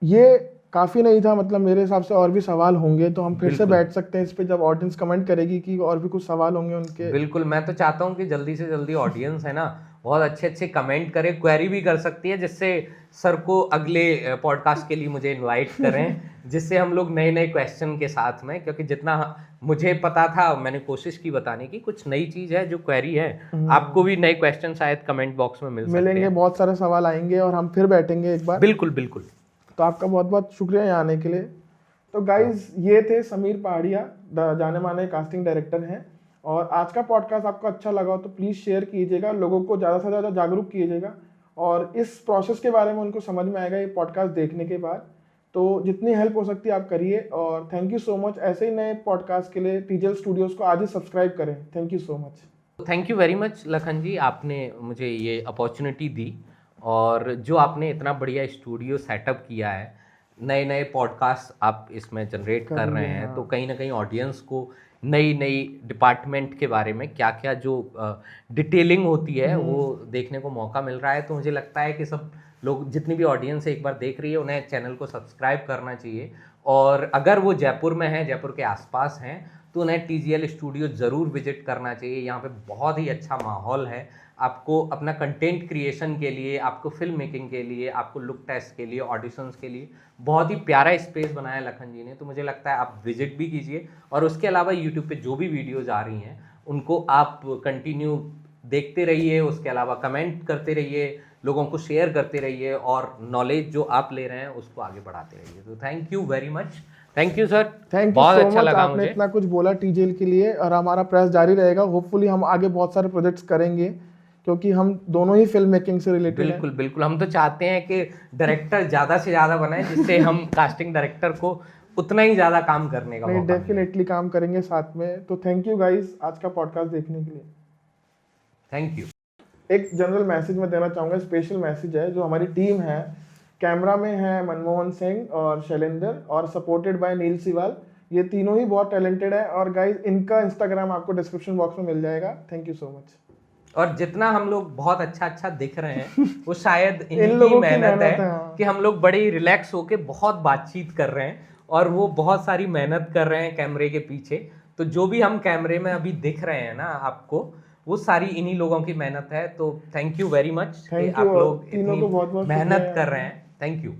ये काफ़ी नहीं था, मतलब मेरे हिसाब से और भी सवाल होंगे तो हम फिर से बैठ सकते हैं इस पे, जब ऑडियंस कमेंट करेगी कि और भी कुछ सवाल होंगे उनके। बिल्कुल, मैं तो चाहता हूँ कि जल्दी से जल्दी ऑडियंस है ना बहुत अच्छे अच्छे कमेंट करे, क्वेरी भी कर सकती है, जिससे सर को अगले पॉडकास्ट के लिए मुझे इनवाइट करें, जिससे हम लोग नए नए क्वेश्चन के साथ में, क्योंकि जितना मुझे पता था मैंने कोशिश की बताने की, कुछ नई चीज़ है जो क्वेरी है, आपको भी नए क्वेश्चन शायद कमेंट बॉक्स में मिलेंगे, बहुत सारे सवाल आएंगे और हम फिर बैठेंगे एक बार। बिल्कुल बिल्कुल। तो आपका बहुत बहुत शुक्रिया यहाँ आने के लिए। तो गाइज, ये थे समीर पहाड़िया, जाने माने कास्टिंग डायरेक्टर हैं। और आज का पॉडकास्ट आपको अच्छा लगा हो तो प्लीज़ शेयर कीजिएगा, लोगों को ज़्यादा से ज़्यादा जागरूक कीजिएगा, और इस प्रोसेस के बारे में उनको समझ में आएगा ये पॉडकास्ट देखने के बाद। तो जितनी हेल्प हो सकती है आप करिए, और थैंक यू सो मच। ऐसे ही नए पॉडकास्ट के लिए टीजेल स्टूडियोज़ को आज ही सब्सक्राइब करें। Thank you so much. Thank you very much Lakhan ji, आपने मुझे ये अपॉर्चुनिटी दी, और जो आपने इतना बढ़िया स्टूडियो सेटअप किया है, नए नए पॉडकास्ट आप इसमें जनरेट कर रहे हैं, तो कहीं ना कहीं ऑडियंस को नई नई डिपार्टमेंट के बारे में क्या क्या जो डिटेलिंग होती है वो देखने को मौका मिल रहा है। तो मुझे लगता है कि सब लोग, जितनी भी ऑडियंस एक बार देख रही है, उन्हें चैनल को सब्सक्राइब करना चाहिए, और अगर वो जयपुर में हैं, जयपुर के आसपास हैं, तो उन्हें टीजीएल स्टूडियो ज़रूर विजिट करना चाहिए। यहाँ पे बहुत ही अच्छा माहौल है, आपको अपना कंटेंट क्रिएशन के लिए, आपको फिल्म मेकिंग के लिए, आपको लुक टेस्ट के लिए, ऑडिशंस के लिए बहुत ही प्यारा स्पेस बनाया लखन जी ने। तो मुझे लगता है आप विजिट भी कीजिए, और उसके अलावा यूट्यूब पे जो भी वीडियोज़ आ रही हैं उनको आप कंटिन्यू देखते रहिए, उसके अलावा कमेंट करते रहिए, लोगों को शेयर करते रहिए, और नॉलेज जो आप ले रहे हैं उसको आगे बढ़ाते रहिए। तो thank you very much. Thank you sir, thank you बहुत सो अच्छा मच। लगा आपने मुझे इतना कुछ बोला टीजेल के लिए, और हमारा प्रयास जारी रहेगा। होपफुली हम आगे बहुत सारे प्रोजेक्ट्स करेंगे, क्योंकि हम दोनों ही फिल्म मेकिंग से रिलेटेड हैं। बिल्कुल बिल्कुल, हम तो चाहते हैं कि डायरेक्टर ज़्यादा से ज़्यादा बनाए, जिससे हम कास्टिंग डायरेक्टर को उतना ही ज़्यादा काम करने का मौका मिले। डेफिनेटली काम करेंगे साथ में। तो थैंक यू गाइस आज का पॉडकास्ट देखने के लिए। Thank you. एक जनरल मैसेज मैं देना चाहूँगा, स्पेशल मैसेज है। जो हमारी टीम है, कैमरा में है मनमोहन सिंह और शैलेंद्र, और सपोर्टेड बाय नील सिवाल। ये तीनों ही बहुत टैलेंटेड है, और गाइस इनका इंस्टाग्राम आपको डिस्क्रिप्शन बॉक्स में मिल जाएगा। Thank you so much. और जितना हम लोग बहुत अच्छा दिख रहे हैं वो शायद इनकी मेहनत है कि हम लोग बड़े ही रिलैक्स होके बहुत बातचीत कर रहे हैं, और वो बहुत सारी मेहनत कर रहे हैं कैमरे के पीछे। तो जो भी हम कैमरे में अभी दिख रहे हैं ना आपको, वो सारी इन्हीं लोगों की मेहनत है। तो थैंक यू वेरी मच कि थैंक आप यू, लोग तीनों इतनी को बहुत बहुत मेहनत शुक्रिया कर यार। रहे हैं। Thank you.